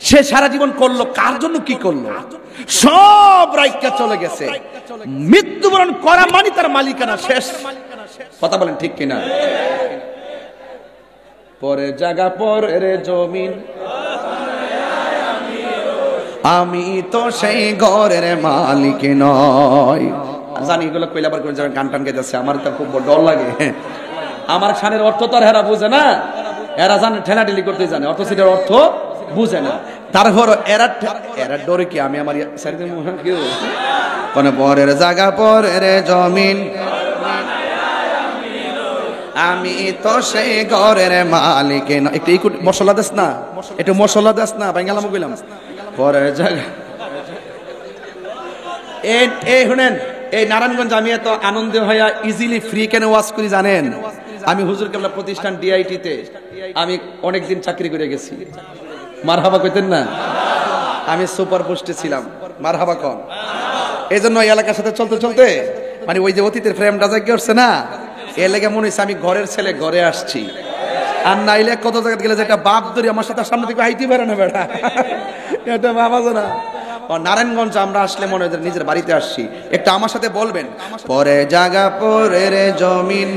সে সারা জীবন করলো কার জন্য, কি করলো? সব রাইকা চলে গেছে। মৃত্যুবরণ করা মানে তার মালিকানা শেষ। কথা বলেন ঠিক কিনা? পরে জায়গা পরের জমিন, আমি তো সেই ঘরের মালিক নয়। জানি এগুলো কইলে আবার করে যাবেন গান টান গাইতেছে, আমার তো খুব ডর লাগে। আমার শানের অর্থ তো আর হেরা বুঝে না, এরা জানে ঠেলাঠেলি করতে জানে, অর্থ সেটার অর্থ বুঝে না। তারপর এরা ডরে কি আমি আমার কোন পরের জায়গা পরের জমিন, আমি তো সেই ঘরের মালিক না। একটু মশলা দেস না, একটু মশলা দেস না, বাঙ্গালাম কইলাম পরের জায়গা। এই শুনেন, এই নারায়ণগঞ্জ আমি এত আনন্দ হইয়া ইজিলি ফ্রি কেন ওয়াজ করি জানেন? আমি হুজুর কেবলা প্রতিষ্ঠান ডিআইটিতে আমি অনেকদিন চাকরি করে গেছি। মারহাবা কইতেন না? আমি সুপার পোস্টে ছিলাম, মারহাবা কন। এই জন্য এলাকার সাথে চলতে চলতে মানে ওই যে অতীতের ফ্রেমটা জায়গা উঠছে না, এর লেগে মনে হয়েছে আমি ঘরের ছেলে ঘরে আসছি। আর নাইলে কত জায়গা গেলে যেটা বাপ ধরি আমার সাথে সামনে থেকে হাইতে পারে না বেটা, এটা বাবা না। নারায়ণগঞ্জ আমরা আসলে মনে হয় নিজের বাড়িতে আসছি। একটা আমার সাথে বলবেন, পরে জায়গা পরের জমিন,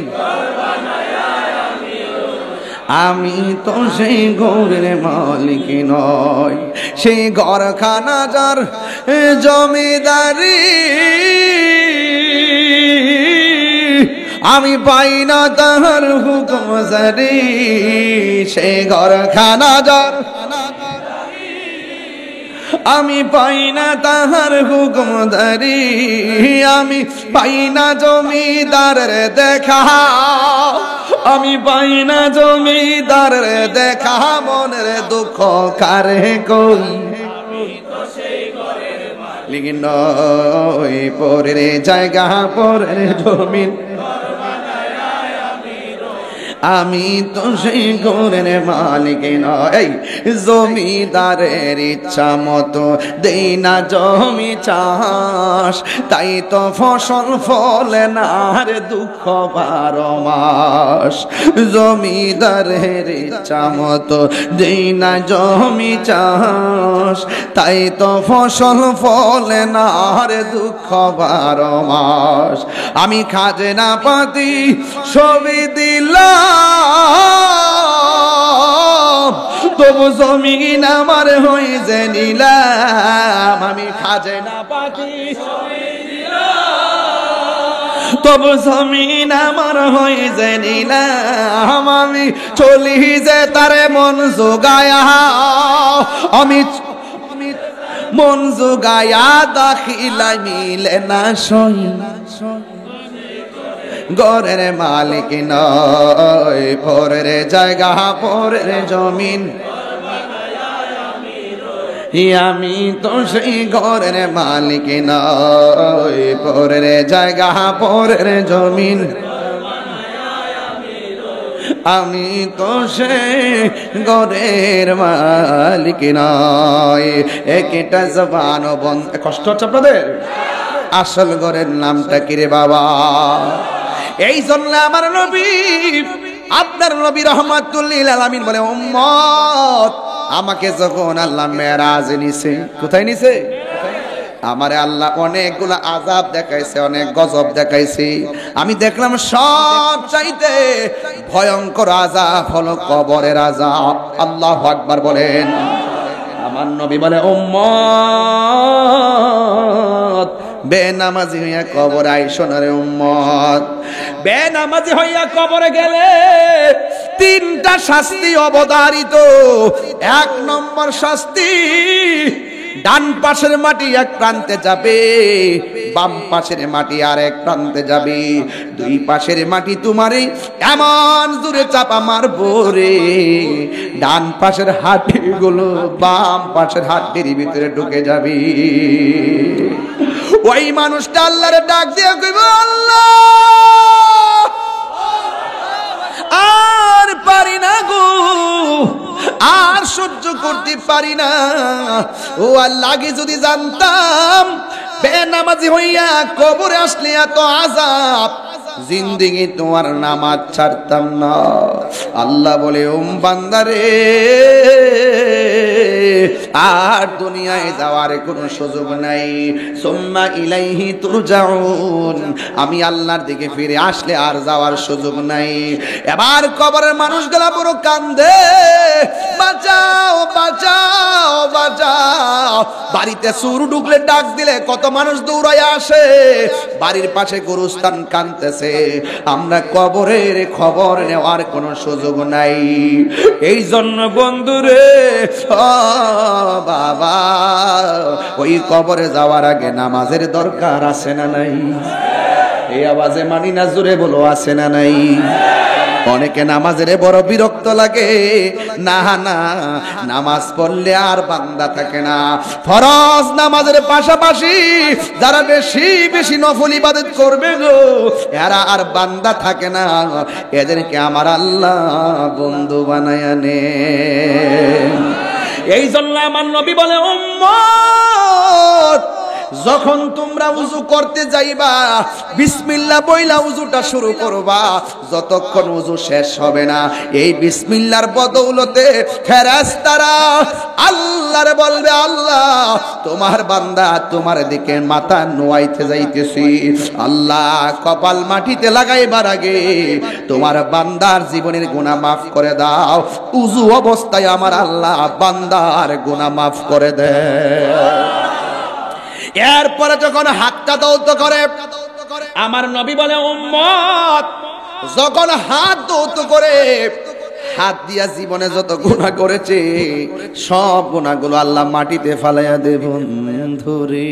আমি তো সেই ঘরের মালিক নয়। সেই ঘরখানা যার জমিদারি, আমি পাই না তাহার হুকুম জারি। সেই ঘরখানা যার, আমি পাই না তাহার হুকুমদারি। আমি পাই না জমিদারের দেখা, আমি পাই না জমিদারের দেখা। মনের দুঃখ কারে কই, লিখিন পরের জায়গা পরের জমিন, আমি তো সেই ঘরের মালিক নয়। জমিদারের ইচ্ছা মতো দেই না জমি চাষ, তাই তো ফসল ফলে না রে দুঃখ 12 মাস। জমিদারের ইচ্ছা মতো দেই না জমি চাষ, তাই তো ফসল ফলে না রে দুঃখ 12 মাস। আমি খাজনা পাতি সবই দিলাম, তবু জমিন আমার হয়ে যে নিলাম। আমি খাজনা পাতি তবু জমিন আমার হয়ে যে নিলাম। আমি চলি যে তারে মন জোগায়া, আমি মন জোগায়া দাখিলাই মিলে না সই। ঘরের মালিক নয়, পরের জায়গা পরের জমিন, আমি তো সেই ঘরের মালিক নয়। পরের জায়গা পরের জমিন, আমি তো সেই ঘরের মালিক নয়। একটা জবান বন্ধ, কষ্ট হচ্ছে আপনাদের? আসল ঘরের নামটা কি রে বাবা? এই জন্য আমার নবী, আপনার নবী রাহমাতুল লিল আলামিন বলে, উম্মত আমাকে যখন আল্লাহ মেরাজে নিছে, কোথায় নিছে? আমারে আল্লাহ অনেকগুলা আযাব দেখাইছে, অনেক গজব দেখাইছে। আমি দেখলাম সব চাইতে ভয়ঙ্কর আযাব হলো কবরের আযাব। আল্লাহু আকবার বলেন। আমার নবী বলে, উম্মত বেনামাজি হইয়া কবর আইসো না রে উম্মত। বেনামাজি হইয়া কবরে গেলে 3টা শাস্তি অবধারিত। 1 নম্বর শাস্তি, ডান পাশের মাটি এক প্রান্তে যাবে, বাম পাশের মাটি আর এক প্রান্তে যাবে। 2 পাশের মাটি তোমারে এমন জোরে চাপা মারবো রে, ডান পাশের হাড্ডিগুলো বাম পাশের হাড্ডির ভিতরে ঢুকে যাবে। ওই মানুষটা আল্লাহরে ডাক দিয়ে কইবো, আল্লাহ আর পারি না গো, আর সহ্য করতে পারি না। ও আল্লাহ, আগে যদি জানতাম বেনামাজি হইয়া কবরে আসলে এত আযাব, জিন্দেগি তোমার নামাজ ছাড়তাম না। আল্লাহ বলে, বান্দারে, আর দুনিয়ায় যাওয়ার কোনো সুযোগ নাই। সুম্মা ইলাইহি তুরজাউন, আমি আল্লাহর দিকে ফিরে আসলে আর যাওয়ার সুযোগ নাই। এবার কবরের মানুষগুলা বড় কান্দে, বাঁচাও বাঁচাও বাঁচাও। বাড়িতে চোর ঢুকলে ডাক দিলে কত মানুষ দৌড়ায় আসে, বাড়ির পাশে গোরস্থান কাঁদতেছে, আমরা কবরের খবর নেওয়ার কোনো সুযোগ নাই। এই জন্য বন্ধুরে, বাবা, ওই কবরে যাওয়ার আগে নামাজের দরকার আছে না নাই? এই আওয়াজে মানি না, জোরে বলো, আছে না নাই? অনেকে নামাজের বড় বিরক্ত লাগে। না না, নামাজ পড়লে আর বান্দা থাকে না। ফরজ নামাজের পাশাপাশি যারা বেশি বেশি নফল ইবাদত করবে গো, এরা আর বান্দা থাকে না। এদেরকে আমার আল্লাহ বন্ধু বানায়া নে। এই জন্য আমার নবী বলে, উম্মত, যখন তোমরা উযু করতে যাইবা, বিসমিল্লাহ বইলা উযুটা শুরু করবা। যতক্ষণ উযু শেষ হবে না, এই বিসমিল্লাহর বদৌলতে ফেরেশতারা আল্লাহরে বলবে, আল্লাহ, তোমার বান্দা তোমার দিকে মাথা নোয়াইতে যাইতেছি। আল্লাহ, কপাল মাটিতে লাগাইবার আগে তোমার বান্দার জীবনের গুনাহ মাফ করে দাও। উযু অবস্থায় আমার আল্লাহ বান্দার গুনাহ মাফ করে দেয়। এরপরে যখন হাতটা দৌত করে, আমার নবী বলে, উম্মত, যখন হাত দৌত করে, হাত দিয়া জীবনে যত গুনাহ করেছে সব গুনাহগুলো আল্লাহ মাটিতে ফালাইয়া দেব। বন্ধুরে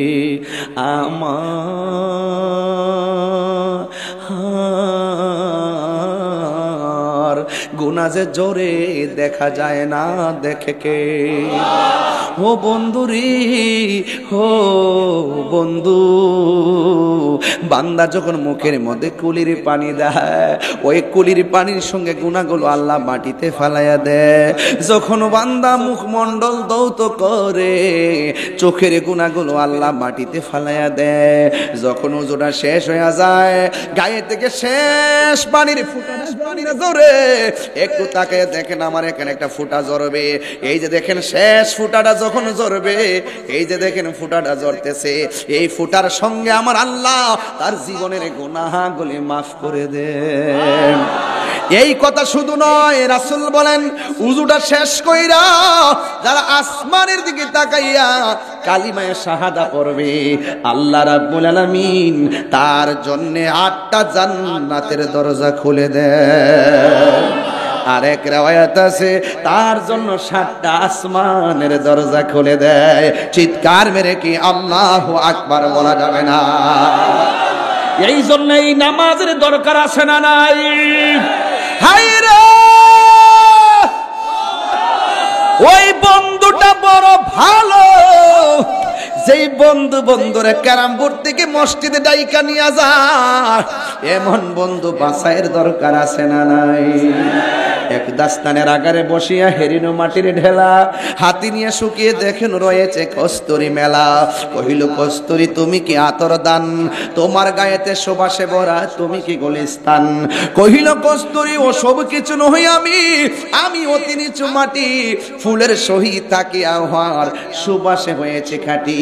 আমার, গুনাহ যে জোরে দেখা যায় না, দেখে কে? ও বন্ধুরি, ও বন্ধু, বান্দা যখন মুখের মধ্যে কুলির পানি দেয়, ওই কুলির পানির সঙ্গে গুনাহগুলো আল্লাহ মাটিতে ফালাইয়া দেয়। যখন বান্দা মুখমণ্ডল দৌত করে, চোখের গুনাহগুলো আল্লাহ মাটিতে ফালাইয়া দেয়। যখন ওজোটা শেষ হয়ে যায়, গায়ে থেকে শেষ পানির ফুটা জোরে, একটু তাকে দেখেন, আমার এখানে একটা ফুটা জড়বে। এই যে দেখেন শেষ ফুটাটা যখন ঝরবে, এই যে দেখেন ফুটাটা ঝরতেছে, এই ফুটার সঙ্গে আমার আল্লাহ তার জীবনের গুনাহগুলি মাফ করে দেন। এই কথা শুধু নয়, রাসূল বলেন, উযুটা শেষ কইরা যারা আসমানের দিকে তাকাইয়া কালিমায়ে শাহাদা পড়বে, আল্লাহ রাব্বুল আলামিন তার জন্য 8টা জান্নাতের দরজা খুলে দেন। আরেক রিওয়ায়াত আছে, তার জন্য 7টা আসমানের দরজা খুলে দেয়। চিৎকার মেরে কি আল্লাহু আকবার বলা যাবে না? এই জন্য এই নামাজের দরকার আছে না নাই? হায়রে, ওই বন্ধুটা বড় ভালো, যেই বন্ধু বন্ধুরে ক্যারামবোর্ড থেকে মসজিদে ডাইকা নিয়ে যায়, এমন বন্ধু বাছাইয়ের দরকার আছে না নাই? এক দাস্তানের আগারে বসিয়া হেরিনো মাটির ঢেলা, হাতি নিয়ে শুকিয়ে দেখেন রয়েছে কস্তুরি মেলা। কহিল, কস্তুরি তুমি কি আতর দান, তোমার গায়েতে সুবাসে ভরা তুমি কি গুলিস্তান। কহিল কস্তুরি, ও সব কিছু নই, আমি অতি নিচু মাটি, ফুলের সহিত তাকিয়া হওয়ার সুবাসে হয়েছে খাঁটি।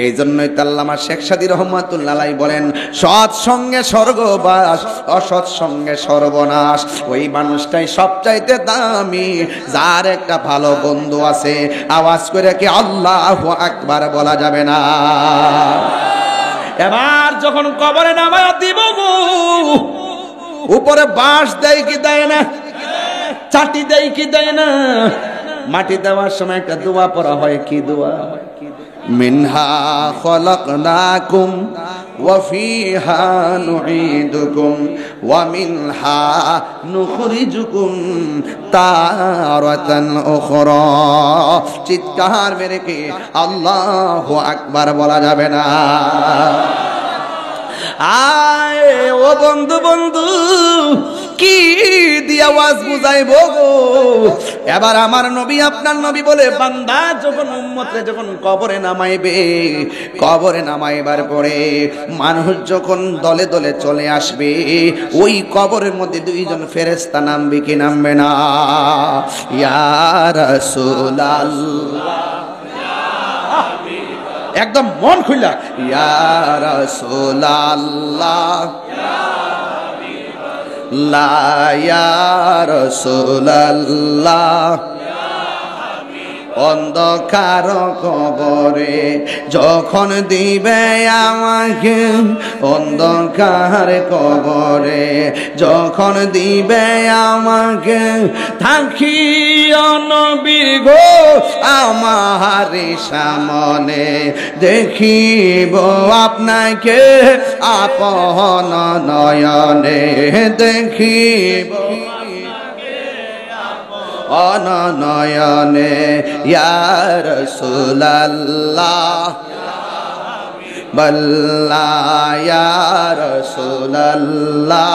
এই জন্যই আল্লামা শেখ সাদী রহমাতুল্লাহ আলাইহি বলেন, সৎ সঙ্গে স্বর্গবাস, অসৎ সঙ্গে সর্বনাশ। ওই মানুষটাই সবচাইতে দামি যার একটা ভালো বন্ধু আছে। আওয়াজ করে কি আল্লাহু আকবার বলা যাবে না? এবার যখন কবরে নামায়া দিব, উপরে বাঁশ দেয় কি দেয় না, চাটি দেয় কি দেয় না, মাটি দেওয়ার সময় একটা দোয়া পড়া হয়। কি দোয়া? মিনহা খলাকনাকুম ওয়া ফিহা নুঈদুকুম ওয়া মিনহা নুখরিজুকুম তারাতান উখরা। চিৎকার মেরে কি আল্লাহু আকবার বলা যাবে না? আয় ও বন্ধু, বন্ধু কি দিয়া ওয়াজ বুঝাইবো গো। এবার আমার নবী আপনার নবী বলে, বান্দা যখন উম্মতরে যখন কবরে নামাইবে, কবরে নামাইবার পরে মানুষ যখন দলে দলে চলে আসবে, ওই কবরের মধ্যে দুইজন ফেরেশতা নামবে কি নামবে না? ইয়া রাসূলুল্লাহ, একদম মন খুইলা, ইয়া রাসূলুল্লাহ, লা ইয়া রাসূলুল্লাহ। অন্ধকার কবরে যখন দিবে আমাকে, অন্ধকার কবরে যখন দিবে আমাকে, থাকিও নবী গো আমার সামনে, দেখিব আপনাকে আপন নয়নে, দেখিব অনয়নে। ইয়া রাসূলুল্লাহ, বল্লা ইয়া রাসূলুল্লাহ।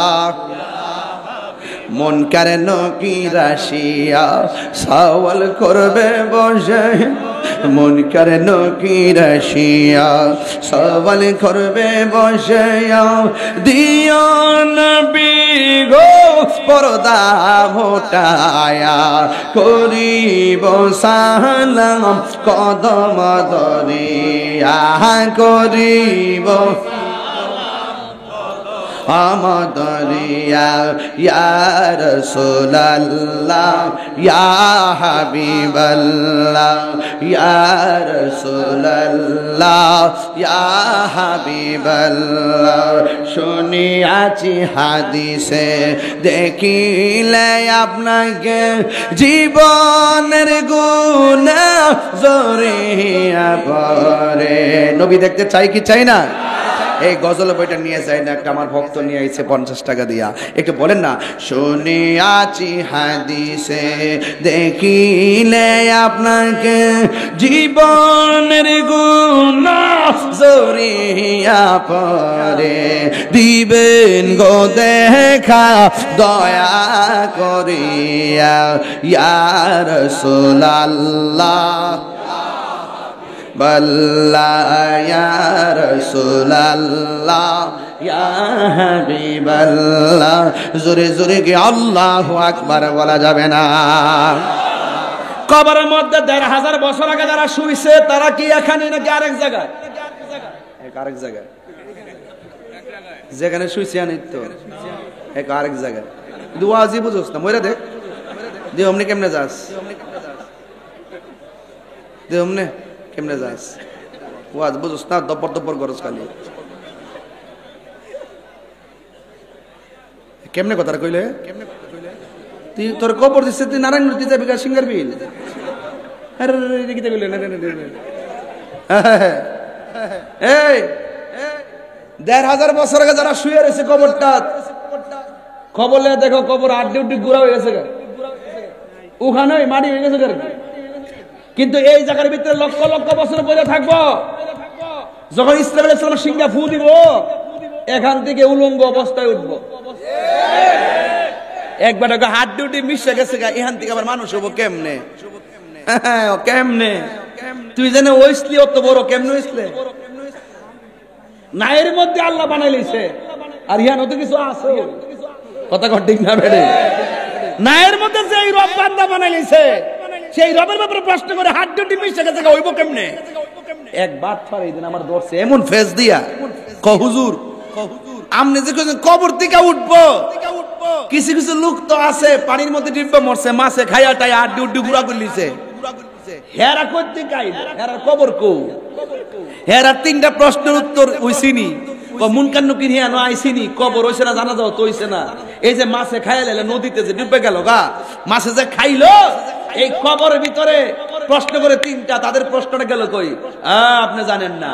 মুনকার নকির আসিয়া সওয়াল করবে বসে, মুনকার নকির আসিয়া সওয়াল করবে বসে, দিও নবী গো পর্দা হটায়া, করিব সালাম কদম ধরিয়া, করিব আমদরিয়া। ইয়া রাসূলুল্লাহ, ইয়া হাবিবাল্লাহ, ইয়া রাসূলুল্লাহ, ইয়া হাবিবাল্লাহ। শুনিয়াছি হাদিসে, দেখিলে আপনাকে জীবনের গুনাহ জড়িয়ে পড়ে। নবী দেখতে চাই কি চাই না? এই গজল বইটা নিয়ে যায় না, একটা আমার ভক্ত নিয়ে আইছে 50 টাকা দিয়া, একটু বলেন না। শুনিয়াছি হাদিসে, দেখিলে আপনাকে জীবনের গুনাহ জড়িয়ে পড়ে, দিবেন গো দেখা দয়া করিয়া। ইয়া রাসূলুল্লাহ, বল্লা ইয়া রাসূলুল্লাহ, ইয়া হাবিবাল্লাহ। জোরে জোরে কি আল্লাহু আকবার বলা যাবে না? কবরের মধ্যে ১৫০০ বছর আগে যারা শুইছে, তারা কি এখানে নাকি আরেক জায়গায়? আরেক জায়গায়, যেখানে শুইছে তো আরেক জায়গায়। দুয়াজি বুঝোস না, মইরা দেখ দে অমনি কেমনে যাস, দে অমনে কেমনে যাস, ওয়াজ বুঝোস না, দপর দপর গরজ খালি কেমনে কথাটা কইলে? তুই তোর কবর দিচ্ছে, তুই নারায়ণ তুই যাবি সিঙ্গার বিল। এই ১৫০০ বছর আগে যারা শুয়ে রয়েছে কবরটা, খবর দেখো কবর আড্ডি উড্ডি গুড়া হয়ে গেছে, ওখানে মাটি হয়ে গেছে। কিন্তু এই জায়গার ভিতরে লক্ষ লক্ষ বছর পরে থাকবো। যখন ইসলাম সিংহা ফু দিব, এখান থেকে উলঙ্গ অবস্থায় উঠবো। একবার হাত ডিউটি মিশে গেছে, এখান থেকে আবার মানুষ হবো কেমনে? কেমনে তুই জানে ওইসলি অত বড় কেমনে হইসলে? না, এর মধ্যে আল্লাহ বানাই লইছে, আর ইহান তো কিছু আছে, কথা ঠিক না বেড়ে? না, এর মধ্যে যে রব বান্দা বানাই লইছে, সেই রবের ব্যাপারে প্রশ্ন করে হাত ডিউটি মিশে গেছে, হইব কেমনে? একবার ফারাই দিন আমার দর্শে এমন ফেস দিয়া, হুজুর আমনে যে কবর থেকে উঠবো, কিছু কিছু লোক তো আছে পানির মধ্যে ডিব্বা মরছে, মাছে খাইয়া টাই আড্ডি উড্ডি গুড়া করলিছে, হেরা করতে গাই, হেরা কবর কো, হেরা ৩টা প্রশ্নের উত্তর হইছিনি। মুনকার নকির হিয়া নো আইছিনি, কবর হইছে না, জানা যাও তো হইছে না। এই যে মাছে খাইলে নদীতে যে ডুবে গেল গা, মাছে যে খাইলো, এই কবরের ভিতরে প্রশ্ন করে ৩টা, তাদের প্রশ্নটা গেল কই? আপনি জানেন না,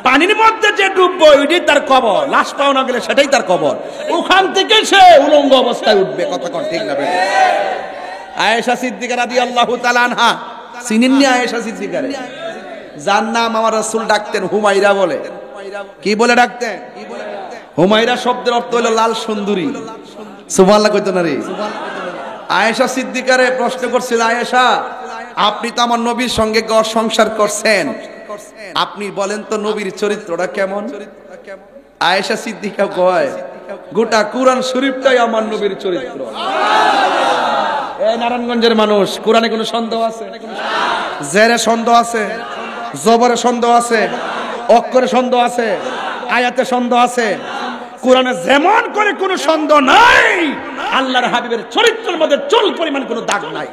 পানির মধ্যে যে ডুববো ওইটাই তার কবর, লাশ পাওয়া না গেলে সেটাই তার কবর, ওখান থেকে সে উলঙ্গ অবস্থায় উঠবে। কতক্ষণ ঠিক না? আয়েশা সিদ্দিকা রাদিয়াল্লাহু তাআলা আনহা, চিনেননি আয়েশা সিদ্দিকারে? যার নাম আমার রাসূল ডাকতেন হুমায়রা বলে। কি বলে ডাকতেন? হুমায়রা শব্দের অর্থ হলো লাল সুন্দরী। সুবহানাল্লাহ কইতো না রে। আয়েশা সিদ্দিকারে প্রশ্ন করছিল, আয়েশা আপনি তো আমার নবীর সঙ্গে ঘর সংসার করছেন, আপনি বলেন তো নবীর চরিত্রটা কেমন? আয়েশা সিদ্দিকা কয়, গোটা কুরআন শরীফটাই আমার নবীর চরিত্র। এই নারায়ণগঞ্জের মানুষ, কোরআনে কোনো সন্দেহ আছে? জেরে সন্দেহ আছে, জবরে সন্দেহ আছে, অক্ষরে সন্দেহ আছে, আয়াতে সন্দেহ আছে। কোরআনে যেমন করে কোনো সন্দেহ নাই, আল্লাহর হাবিবের চরিত্রের মধ্যে চুল পরিমাণ কোনো দাগ নাই।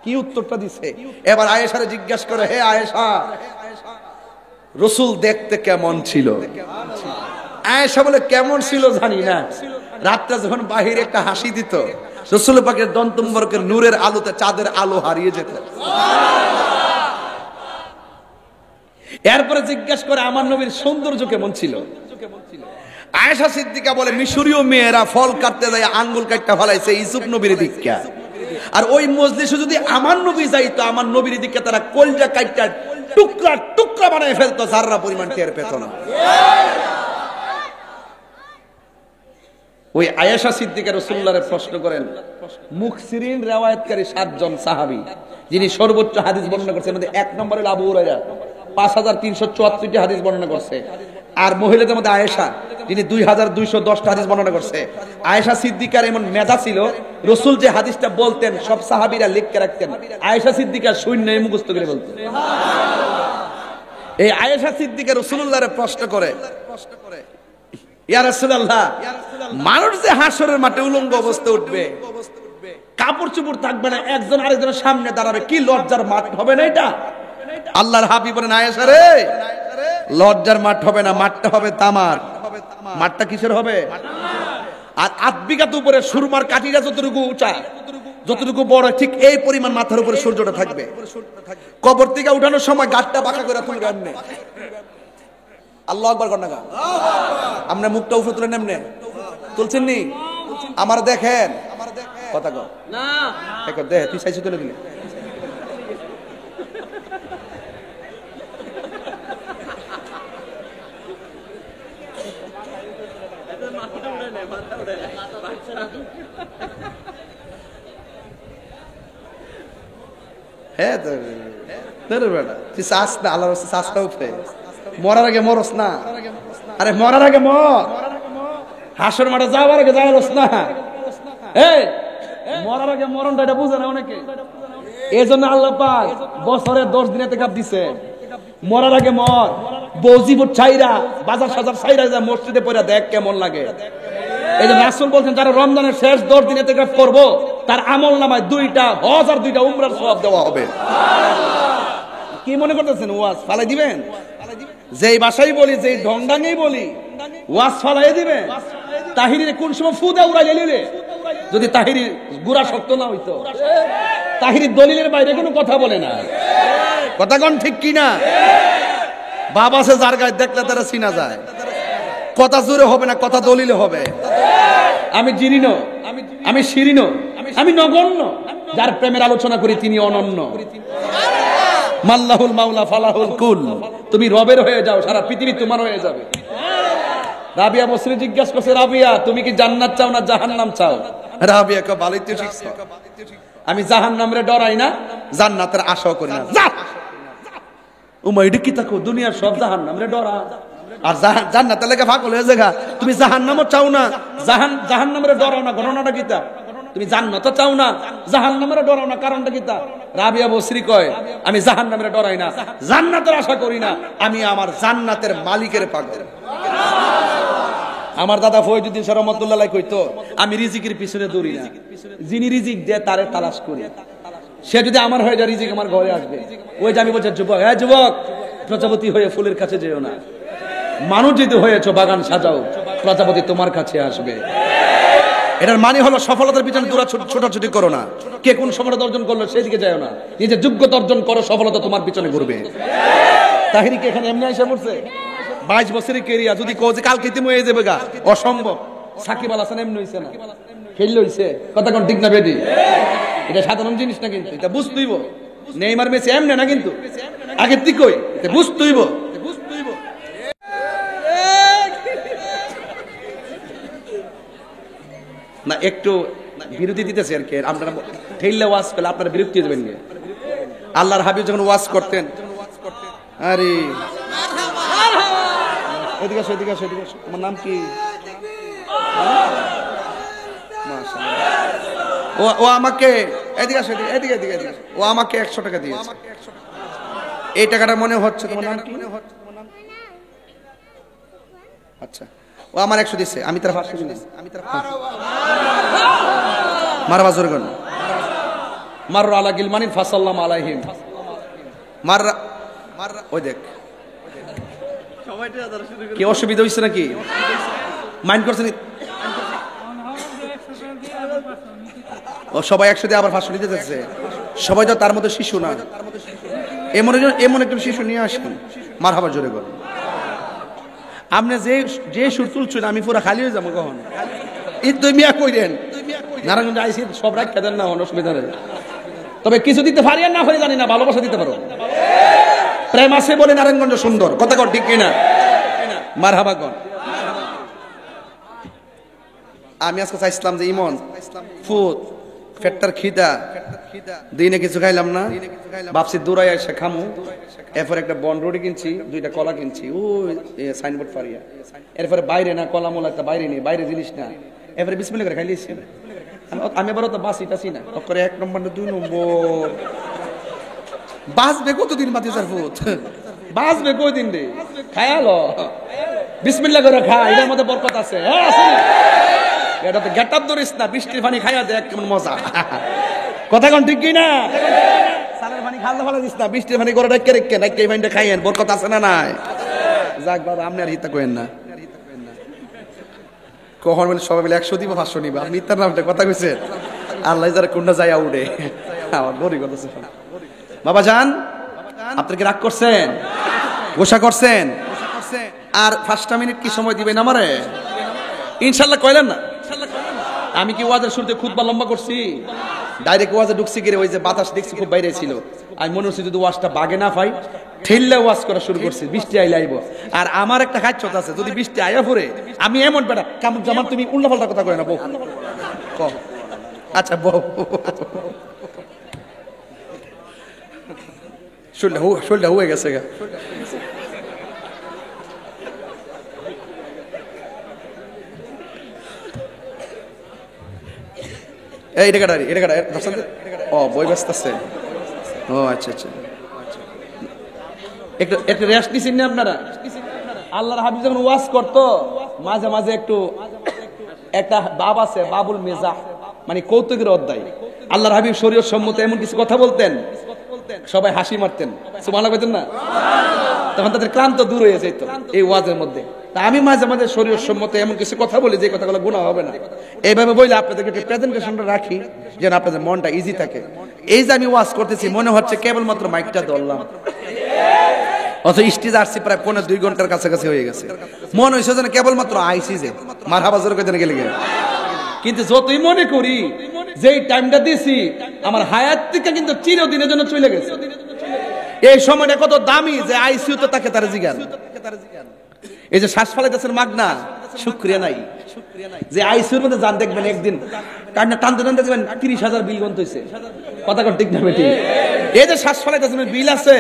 কি উত্তরটা দিছে? এবার আয়েশারে জিজ্ঞাসা করে, হে আয়েশা, রাসূল দেখতে কেমন ছিল? আয়েশা বলে, কেমন ছিল জানি না, রাতটা যখন বাহিরে একটা হাসি দিত, রাসূল পাকের দন্ত মুবারকের নূরের আলোতে চাঁদের আলো হারিয়ে যেত। এরপরে জিজ্ঞাসা করে, আমার নবীর সৌন্দর্য কেমন ছিল? আয়েশা সিদ্দিকা বলে, মিশরীয় মেয়েরা ফল কাটতে যায় আঙ্গুল কাটতে ফলাইছে ইউসুফ নবীর দিকে, আর ওই মজলিসে যদি আমার নবী যাইতো, আমার নবীর দিকে তারা কলজা কাটটা টুকরা টুকরা বানায় ফেলতো, যাররা পরিমাণ টের পেত না। ওই আয়েশা সিদ্দিকা রাসূলুল্লাহরে প্রশ্ন করেন, মুখসিরিন রিওয়ায়াতকারী 7 জন সাহাবী যিনি সর্বোচ্চ হাদিস বর্ণনা করছেন, মধ্যে 1 নম্বরে আবু হুরায়রা 5374টি হাদিস বর্ণনা করছে, আর মহিলাদের মধ্যে আয়েশা যিনি 2210টা হাদিস বর্ণনা করছে। আয়েশা সিদ্দিকার এমন মেধা ছিল, রাসূল যে হাদিসটা বলতেন সব সাহাবীরা লিখে রাখতেন, আয়েশা সিদ্দিকা শূন্যই মুখস্থ করে বলতেন। এই আয়েশা সিদ্দিকা রাসূলুল্লাহরে প্রশ্ন করে, ইয়া রাসূলুল্লাহ, মানুষ যে হাসরের মাঠে উলঙ্গ অবস্থায় উঠবে, কাপড় চোপড় থাকবে না, একজন আরেকজনের সামনে দাঁড়াবে, কি লজ্জার মাঠ হবে না এটা? আল্লাহর হাবিব বলেন, আয়েশা রে, লজ্জার মাঠ হবে না, মাঠটা হবে তামার। মাঠটা কিসের হবে? আর 8 বিঘাত উপরে সুরমার কাঠিটা যতটুকু উঁচা, যতটুকু বড়, ঠিক এই পরিমাণ মাথার উপরে সূর্যটা থাকবে। কবর থেকে উঠানোর সময় গাঁটটা বাঁকা করে তুলবে এমনি। আল্লাহু আকবার কর না গা। আমরা মুখটা উপরে তুলে নেমনে তুলছেন নি? আমার দেখেন কথা কর না, দেখো দেখ তুই সাইজ তুলে দিলে। হ্যাঁ তো বেটা তুই চাস না, আল্লাহর রাস্তায় চাষটা উঠে মরার আগে মরস না। আরে মরার আগে মর, হাসর মাঠে যাওয়ার আগে যাইলস না। এই মরার আগে মরণটা এটা বুঝে না অনেকে, এই জন্য আল্লাহ পাক বছরে 10 দিন ইতিকাফ দিছে। মরার আগে মর, বউজিবুর ছাইরা বাজার সাজার ছাইরা যা মসজিদে পড়া দেখ কেমন লাগে। এই যে রাসূল বলছেন, যারা রমজানের শেষ 10 দিন ইতিকাফ করবো তার আমল নামায় 2টা হজ আর 2টা উমরার সওয়াব দেওয়া হবে। কি মনে করতেছেন ওয়াজ ফালাই দিবেন? যেই ভাষাই বলি, যেই ঢংডাঙ্গেই বলি, ওয়াজ ফালাই দিবেন? তাহিরির কোন সময় ফুদা উড়াইলে নিলে, যদি তাহিরির গুড়া শক্ত না হইতো, তাহিরির দলিলের বাইরে কোনো কথা বলে না। কথা কোন ঠিক কিনা? বাবা সে যার গায়ে দেখলে তারা চিনা যায়। কথা জোরে হবে না, কথা দলিলে হবে। আমি জিনিন, আমি শিরিন, আমি নগণ্য, যার প্রেমের আলোচনা করি তিনি অনন্য। মাল্লাহুল মাওলা ফালাহুল কুল, তুমি রবের হয়ে যাও, সারা পৃথিবী তোমার হয়ে যাবে। রাবিয়া বসরি জিজ্ঞাসা করছে, রাবিয়া তুমি কি জান্নাত চাও না জাহান্নাম চাও? রাবিয়া কয়, ভালোই তো শিখছ, আমি জাহান্নামরে ডরাই না, জান্নাতের আশাও করি না। যা উমা এটা কি তাকো, দুনিয়ার সব জাহান্নামরে ডরা, আর জান্নাতের লেগে পাগল হয়ে জায়গা। তুমি জাহান্নামও চাও না, জাহান্নামরে ডরাও না, ঘটনাটা কি তা? তুমি জান্নাত চাও না, জাহান্নামের ডরাও না, কারণটা কি তা? রাবিয়া বসরি কয়, আমি জাহান্নামের ডরাই না, জান্নাতের আশা করি না, আমি আমার জান্নাতের মালিকের পাগল। আমার দাদা ফয়জুদ্দিন শাহ রহমাতুল্লাহ কইতো, আমি রিজিকের পিছনে দৌড়ি না, যিনি রিজিক দেয় তারে তালাশ করি। সে যদি আমার হয়ে যায়, রিজিক আমার ঘরে আসবে। ওই যে আমি বলছি, যুবক, হ্যাঁ যুবক, প্রজাপতি হয়ে ফুলের কাছে যেও না, মানুষ যদি হয়েছো বাগান সাজাও, প্রজাপতি তোমার কাছে আসবে। এটার মানে হলো সফলতার পিছনে তোমরা ছোটাছুটি করো না, কে কোন সফলতা অর্জন করলো সেদিকে যাও না, নিজের যোগ্যতা অর্জন করো, সফলতা তোমার পিছনে ঘুরবে। তাহিরিকে এখানে এমনি এসে পড়ছে, 22 বছরের কেরিয়া, যদি কও যে কালকে তুমি হয়ে যাবে গা, অসম্ভব। সাকিব আল হাসান এমনি হইছে না, খেললে হইছে। কথা কোন ঠিক না বেদি? এটা সাধারণ জিনিস না, কিন্তু এটা বুঝতেইব। নেইমার মেসি এমনি না, কিন্তু আগে তিকই এটা বুঝতেইব। একটু বিরতি দিতেছে আর কি, আপনারা ঠেললে ওয়াজ করলে আপনারা বিরক্তি দেবেন না। আল্লাহর হাবিব যখন ওয়াজ করতেন, আরে এদিকে আসো, এদিকে আসো, এদিকে আসো। তোমার নাম কি? ও আমাকে এদিকে আসো, এদিকে এদিকে এদিকে, ও আমাকে 100 টাকা দিয়েছে। এই টাকাটা মনে হচ্ছে, তোমার নাম কি? আচ্ছা, ও আমার 100 দিচ্ছে, আমি তার 500 দিলাম। মারবা জোরে কোন মাররা আলা গিলমানিন ফাসাল্লাম আলাইহিম, মাররা ওই দেখ কি অসুবিধা হইছে নাকি? মাইন্ড করছেন? ও সবাই 100 দিয়ে আবার 500 দিতে যাচ্ছে। সবাই তো তার মধ্যে শিশু না, এমন একজন শিশু নিয়ে আসেন। মারহাবা জোরে কর। আপনি যে সুর তুলছেন আমি পুরো খালি হয়ে যাবো কখন। ঈদ দুই মিয়া কইরেন নারায়ণগঞ্জ আইসি, সব রাখ খেতেন না, অসুবিধা নেই। তবে কিছু দিতে পারি আর না পারি জানি না, ভালোবাসা দিতে পারো। প্রেম আছে বলে নারায়ণগঞ্জ সুন্দর, কথা কর ঠিক কিনা? মারহাবা কর। আমি আজকে চাইছিলাম যে ইমন ফুট ফেটটার খিদা দিনে কিছু খাইলাম না, ভাবছি দূরাই এসে খামু। এরপর একটা বন রুটি কিনছি, 2টা কলা কিনছি, ওই সাইনবোর্ড ফারিয়া। এরপরে বাইরে না কলা মোলা একটা বাইরে নেই, বাইরে জিনিস না। এরপরে বিসমিল্লাহ করে খাইলিয়েছি। আমি আবার তো বাসি টাসি না, করে 1 নম্বর না 2 নম্বর বাঁচবে কতদিন? বাতি চার ফুট বাঁচবে কয়দিন রে? খায়ালো বিসমিল্লাহ করে খা, এটার মধ্যে বরকত আছে। এটা তো গেট আপ ধরিস না, বৃষ্টির পানি খাইয়া দেখ কেমন মজা। কথা কোন ঠিক কি না? সালের পানি খালতে ফেলে দিস না, বৃষ্টির পানি করে রেখে রেখে নাকি এই পানিটা খাইয়েন, বরকত আছে না নাই? যাক বাবা, আপনি আর হিতা কইেন না। কখন বলে সবাই বলে 100 দিব 500 নিবা, আপনি তার নামটা কথা কইছেন। আল্লাহ যারা কোনটা যাইয়া উঠে আমার বড়ি কথা। বাবা জান, আপনি কি রাগ করছেন? গোসা করছেন? আর 5টা মিনিট কি সময় দিবেন আমারে? ইনশাল্লাহ কইলেন না? আমি কি ওয়াজের শুরুতে খুতবা লম্বা করছি? ডাইরেক্ট ওয়াজে ঢুকছি গিয়ে ওই যে বাতাস দেখছি খুব বাইরে ছিল, আমি মনে হচ্ছে যদি ওয়াজটা বাগে না পাই ঠেললে ওয়াজ করা শুরু করছি। বৃষ্টি আইলে আইব। আর আমার একটা খাচ্ছত আছে, যদি বৃষ্টি আয়া পড়ে আমি এমন বেটা কামুক জামান, তুমি উল্টা পাল্টা কথা কয় না বউ। আচ্ছা বউ, শোলটা হয়ে গেছে গা। এই এটা ও বই ব্যস্ত আছে। ও আচ্ছা আচ্ছা, একটু রেস্ট নিছেন না আপনারা? আল্লাহর হাবিব যখন ওয়াজ করতো মাঝে মাঝে একটা বাব আছে, বাবুল মেজাহ, মানে কৌতুকের অধ্যায়। আল্লাহর হাবিব শরীয়ত সম্মত এমন কিছু কথা বলতেন, সবাই হাসি মারতেন, সুবহানাল্লাহ কইতেন না? তখন তাদের ক্লান্ত দূর হয়ে যেত এই ওয়াজের মধ্যে। তা আমি মাঝে মাঝে শরীয়ত সম্মত এমন কিছু কথা বলি যে কথাগুলো গুনাহ হবে না, এইভাবে বলে আপনাদেরকে একটু প্রেজেন্টেশনটা রাখি যেন আপনাদের মনটা ইজি থাকে। এই যে আমি ওয়াজ করতেছি মনে হচ্ছে কেবলমাত্র মাইকটা ধরলাম, অথচ স্টেজ আসছি প্রায় 1.5-2 ঘন্টার কাছাকাছি হয়ে গেছে। মনে হয়েছে যেন কেবলমাত্র আইসি যে মারহাবা জোরে কইতেন গেলে। কিন্তু যতই মনে করি যে টাইমটা দিছি আমার হায়াত থেকে কিন্তু চিরদিনের জন্য চলে গেছে। এই সময়টা কত দামি যে আইসিইউ তো তাকে তার জিগান। এই যে শ্বাস ফেলাইতেছেন মাগনা, শুকরিয়া নাই যে আইসিইউর মধ্যে যান। দেখবেন একদিন কান্না টানতে টানতে দেখবেন 30,000 বিল গন্ত হইছে। কথা কর ঠিক না বেটি? এই যে শ্বাস ফেলাইতেছেন বিল আছে,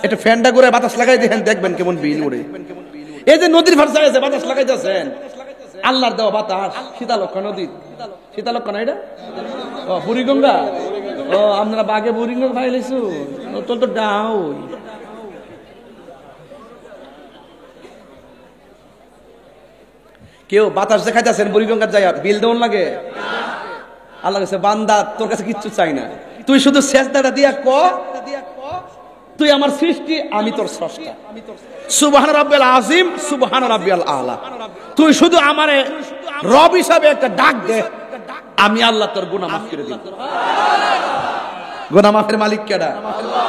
এটা ফ্যানটা করে বাতাস লাগাই দেখেন, দেখবেন কেমন বিল উড়ে। এই যে নদীর ভাষা আছে বাতাস লাগাইতেছেন, আল্লাহর দেওয়া বাতাস। শীতালক্ষা নদী, শীতালক্ষা না এটা? ও বুড়িগঙ্গা। ও আপনারা বাগে বুড়িগঙ্গা ফাইলেছো তোর তো ডাও। কেউ বাতাস দেখাইতেছেন বুড়িগঙ্গার যায় বিল দেওয়ার লাগে? আল্লাহ কাছে বান্দা তোর কাছে কিচ্ছু চাই না, তুই শুধু সেজদাটা দিয়া ক তুই আমার সৃষ্টি, আমি তোর স্রষ্টা। সুবহান রাব্বিল আযীম, সুবহান রাব্বিল আলা। তুই শুধু আমারে রব হিসাবে একটা ডাক দে, আমি আল্লাহ তোর গুনাহ মাফ করে দিব। গুনাহ মাফের মালিক কেডা? আল্লাহ।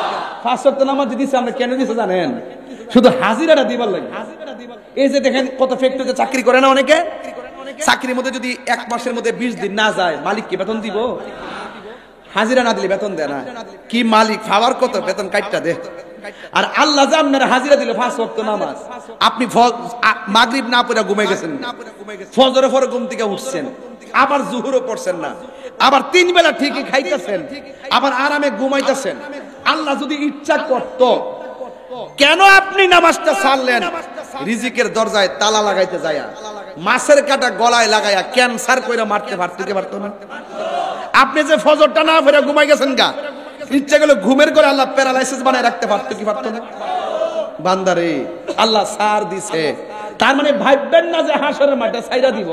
5 ওয়াক্ত নামাজ দিছে, আমরা কেন দিছে জানেন? শুধু হাজিরাটা দিবার লাগে। এই যে দেখেন কত ফ্যাক্টরিতে চাকরি করে না অনেকে, চাকরির মধ্যে যদি 1 মাসের মধ্যে 20 দিন না যায় মালিক কি বেতন দিব? হাজিরা না দিলে বেতন দেয় না। কি মালিক খাবার কত বেতন কাটটা দে। আর আল্লাহ যে আপনার হাজিরা দিল 5 ওয়াক্ত নামাজ, আপনি মাগরিব না পড়ে ঘুমাই গেছেন, ফজরের পরে ঘুম থেকে উঠছেন, আবার জুহুরও পড়ছেন না, আবার 3 বেলা ঠিকই খাইতেছেন, আবার আরামে ঘুমাইতেছেন। আল্লাহ যদি ইচ্ছা করত, কেন আপনি নামাজটা ছাড়লেন? রিজিকের দরজায় তালা লাগাইতে যায়া, মাছের কাটা গলায় লাগায়া ক্যান্সার কইরা মারতে পারতো না? আপনি যে ফজরটা না ফেরা ঘুমাই গেছেন গা, ইচ্ছা গেলে ঘুমের করে আল্লাহ প্যারালাইসিস বানায় রাখতে পারতো কি পারতো না? বান্দারে আল্লাহ সার দিছে, তার মানে ভাববেন না যে হাসরের মাঠে ছাইরা দিব।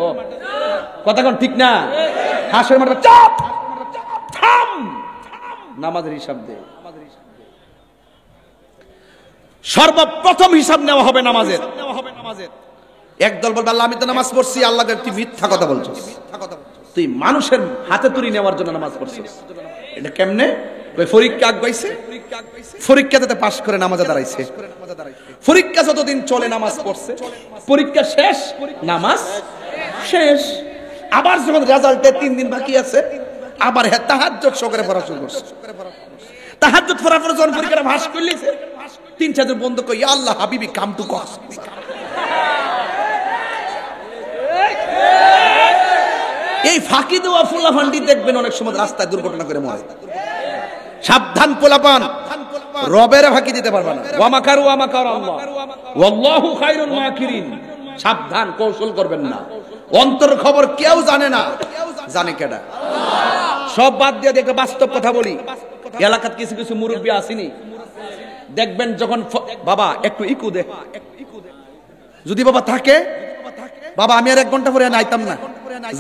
কথা কোন ঠিক না? হাসরের মাঠে চাপ থাম, নামাজের হিসাব দে। সর্বপ্রথম হিসাব নেওয়া হবে নামাজের। একদল বলবে আল্লাহ আমি তো নামাজ পড়ছি, আল্লাহকে তুই মিথ্যা কথা বলছিস, তুই মানুষের হাতে তুলি নেওয়ার জন্য নামাজ পড়ছিস। এটা কেমনে? পরীক্ষা আগাইছে, পরীক্ষাতে পাশ করে নামাজে দাঁড়াইছে, পরীক্ষা যতদিন চলে নামাজ পড়ছে, পরীক্ষা শেষ নামাজ শেষ। আবার যখন রেজাল্টে 3 দিন বাকি আছে, আবার হ্যাঁ তাহাজ্জুদ সহকারে পড়া শুরু করছে। তাহাজ্জুদ পড়ার পরে যখন পরীক্ষাটা ভাস করলিছে, 3-4 জন বন্ধু কই আল্লাহ হাবিবি কাম টু কস। এই ফাঁকি দেওয়া ফুলাফান্ডি দেখবেন অনেক সময় রাস্তায় দুর্ঘটনা করে মরে। সাবধান পোলাপান, রবের ফাঁকি দিতে পারবে না। ওয়া মাকারু ওয়া মাকার আল্লাহ ওয়াল্লাহু খায়রুল মাকিরিন। সাবধান, কৌশল করবেন না। অন্তর খবর কেউ জানে না, জানে কেডা? সব বাদ দিয়ে দেখে বাস্তব কথা বলি। এলাকাত কিছু কিছু মুরব্বী আসেনি, দেখবেন যখন বাবা একটু ইকু দে, যদি বাবা থাকে, বাবা আমি আর 1 ঘন্টা পরে আইতাম না,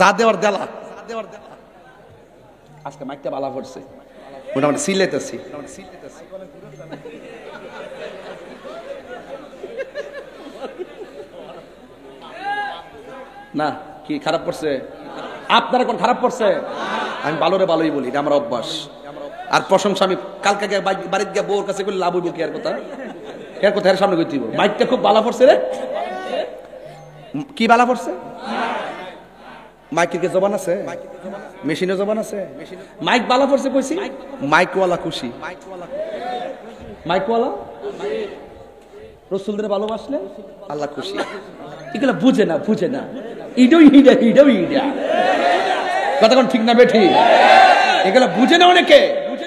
যা দেওয়ার দেলা। আজকে মাইকটা বালা পড়ছে, মোটামুটি সিলেতেছি। না কি খারাপ পড়ছে? আপনার কোন খারাপ পড়ছে? আমি ভালোরে ভালোই বলি, এটা আমার অভ্যাস। আর প্রশংসা আমি কালকে বাড়িতে গিয়ে বউর কাছে লাভ হইব কি? আর কথা এর কথা এর সামনে কইতে হইব। মাইকটা খুব ভালো পড়ছে রে। কি ভালো পড়ছে? মাইকের জবান আছে, মেশিনের জবান আছে। মাইক ভালো পড়ছে কইছি, মাইকওয়ালা খুশি। মাইকওয়ালা রাসূলদের ভালোবাসলে আল্লাহ খুশি। এগুলা বুঝে না, বুঝে না। ইডই হিডা হিডই হিডা। কথা কোন ঠিক না বেঠি? এগুলা বুঝে না অনেকে।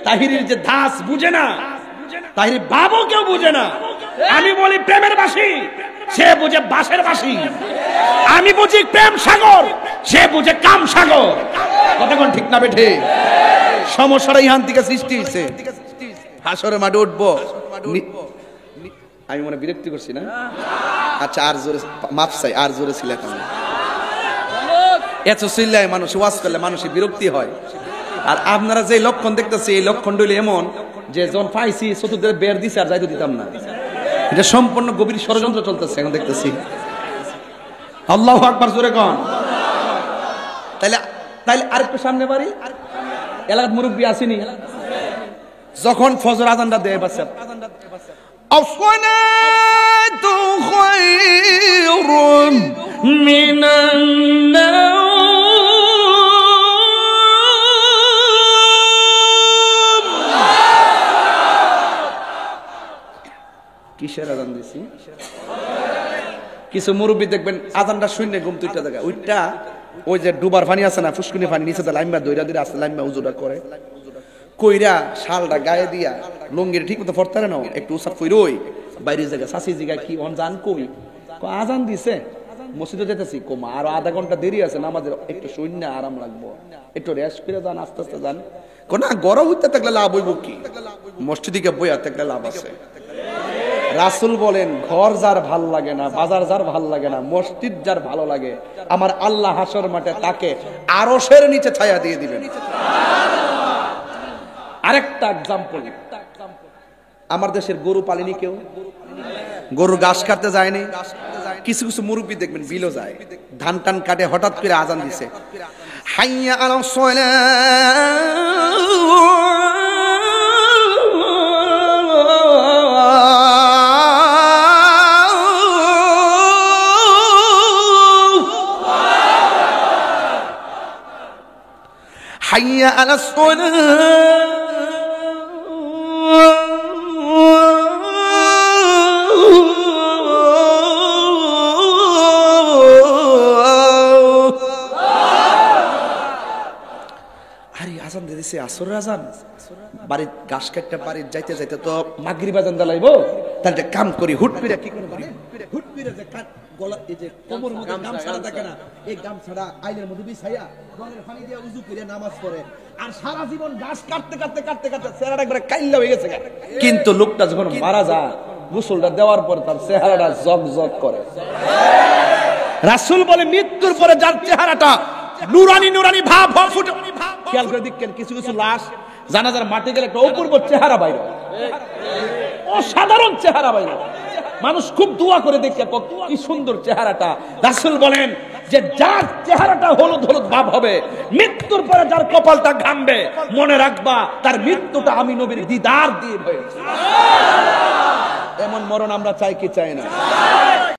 তাহিরের যে দাস বুঝে না, তাহিরের বাবু কেউ বুঝে না। আমি বলি প্রেমের বাসি, সে বুঝে বাসের বাসি। আমি বুঝি প্রেম সাগর, সে বুঝে কাম সাগর। কথা কোন ঠিক না বেঠি? সমস্যাটা ইহান থেকে সৃষ্টি হয়েছে। হাসরের মাঠে উঠবো, আমি মনে বিরক্তি করছি না? আচ্ছা আর জোরে মাফ চাই, আর জোরে ছিলেন। এত চিল্লায় মানুষ ওয়াজ করলে মানুষের বিরক্তি হয়। আর আপনারা যে লক্ষণ দেখতেছি, এই লক্ষণ হইল এমন যে যখন পাইছি চতুর্দিকে বের দিছে আর যাইতে দিতাম না। এটা সম্পূর্ণ গভীর ষড়যন্ত্র চলতেছে এখন দেখতেছি। আল্লাহু আকবার জোরে কোন। তাইলে তাইলে আরেকটু সামনে বাড়ি, এলাকার মুরব্বী আসেনি, যখন ফজর আজানটা দেয় বাচ্চা আসসালাতু খায়রুম মিনান নাওম। কিসের আজান দিছি? কিছু মুরব্বী দেখবেন আজানটা শুনে ঘুম তুইটা জায়গা ওইটা, ওই যে ডুবার পানি আছে না, ফুসকুনি পানি নিচে লাইম্বা দইরা দইরা আসলে লাইম্বা উজুরা করে, কইরা শালটা গায়ে দিয়া লঙ্গির ঠিক মতো পড়তে না, একটু উসাদ কইরই বাইরে জায়গা শাসি জায়গা কি অনজান কই আজান দিছে, মসজিদে যেতেছি কমা আরো আধা ঘন্টা দেরি আছে নামাজের, একটু শূন্য আরাম লাগবো, একটু রেস্ট করে যান, আস্তে আস্তে যান। না গরম হইতে থাকলে লাভ হইব কি? মসজিদে বইয়া থাকলে লাভ আছে। রাসূল বলেন ঘর যার ভাল লাগে না, বাজার যার ভাল লাগে না, মসজিদ যার ভালো লাগে, আমার আল্লাহ হাসর মাঠে তাকে আরশের নিচে ছায়া দিয়ে দিবেন। আরেকটা এক্সাম্পল, আমার দেশের গরু পালিনি কেউ, গরু ঘাস কাটতে যায়নি। কিছু কিছু মুরব্বী দেখবেন বিলও যায়, ধান টান কাটে, হঠাৎ করে আজান দিছে হাইয়া আলাস হাইয়া আলাস দিছে আসর আজান, বাড়ির ঘাস কাটটা বাড়ির যাইতে যাইতে তো মাগরিব আজান দালাইবো, তাহলে কাম করি হুট পিরা কি করে হুট করে যে গলা এই যে কোমর মধ্যে গামছাড়া থাকে না, এই গামছাড়া আইলের মধ্যে বিছাইয়া গলের পানি দিয়ে উযু করে নামাজ পড়ে, আর সারা জীবন ঘাস কাটতে কাটতে কাটতে কাটতে চেহারাটা একবারে কাইল্লা হয়ে গেছে। কিন্তু লোকটা যখন মারা যায় গোসলটা দেওয়ার পর তার চেহারাটা জগজগ করে। রাসূল বলে মৃত্যুর পরে যার চেহারাটা নুরানি নুরানি ভাব ফুটে, খেয়াল করে দেখেন কিছু কিছু লাশ জানাজার মাটি গেলে একটা অপূর্ব চেহারা বাইরে, অসাধারণ চেহারা বাইরে, মানুষ খুব দোয়া করে দেখে কি সুন্দর চেহারাটা। রাসূল বলেন যে যার চেহারাটা হলুদ হলুদ ভাব হবে, মৃত্যুর পরে যার কপালটা ঘামবে, মনে রাখবা তার মৃত্যুটা আমি নবীর দিদার দিয়ে হয়েছে। এমন মরণ আমরা চাই কি চাই না?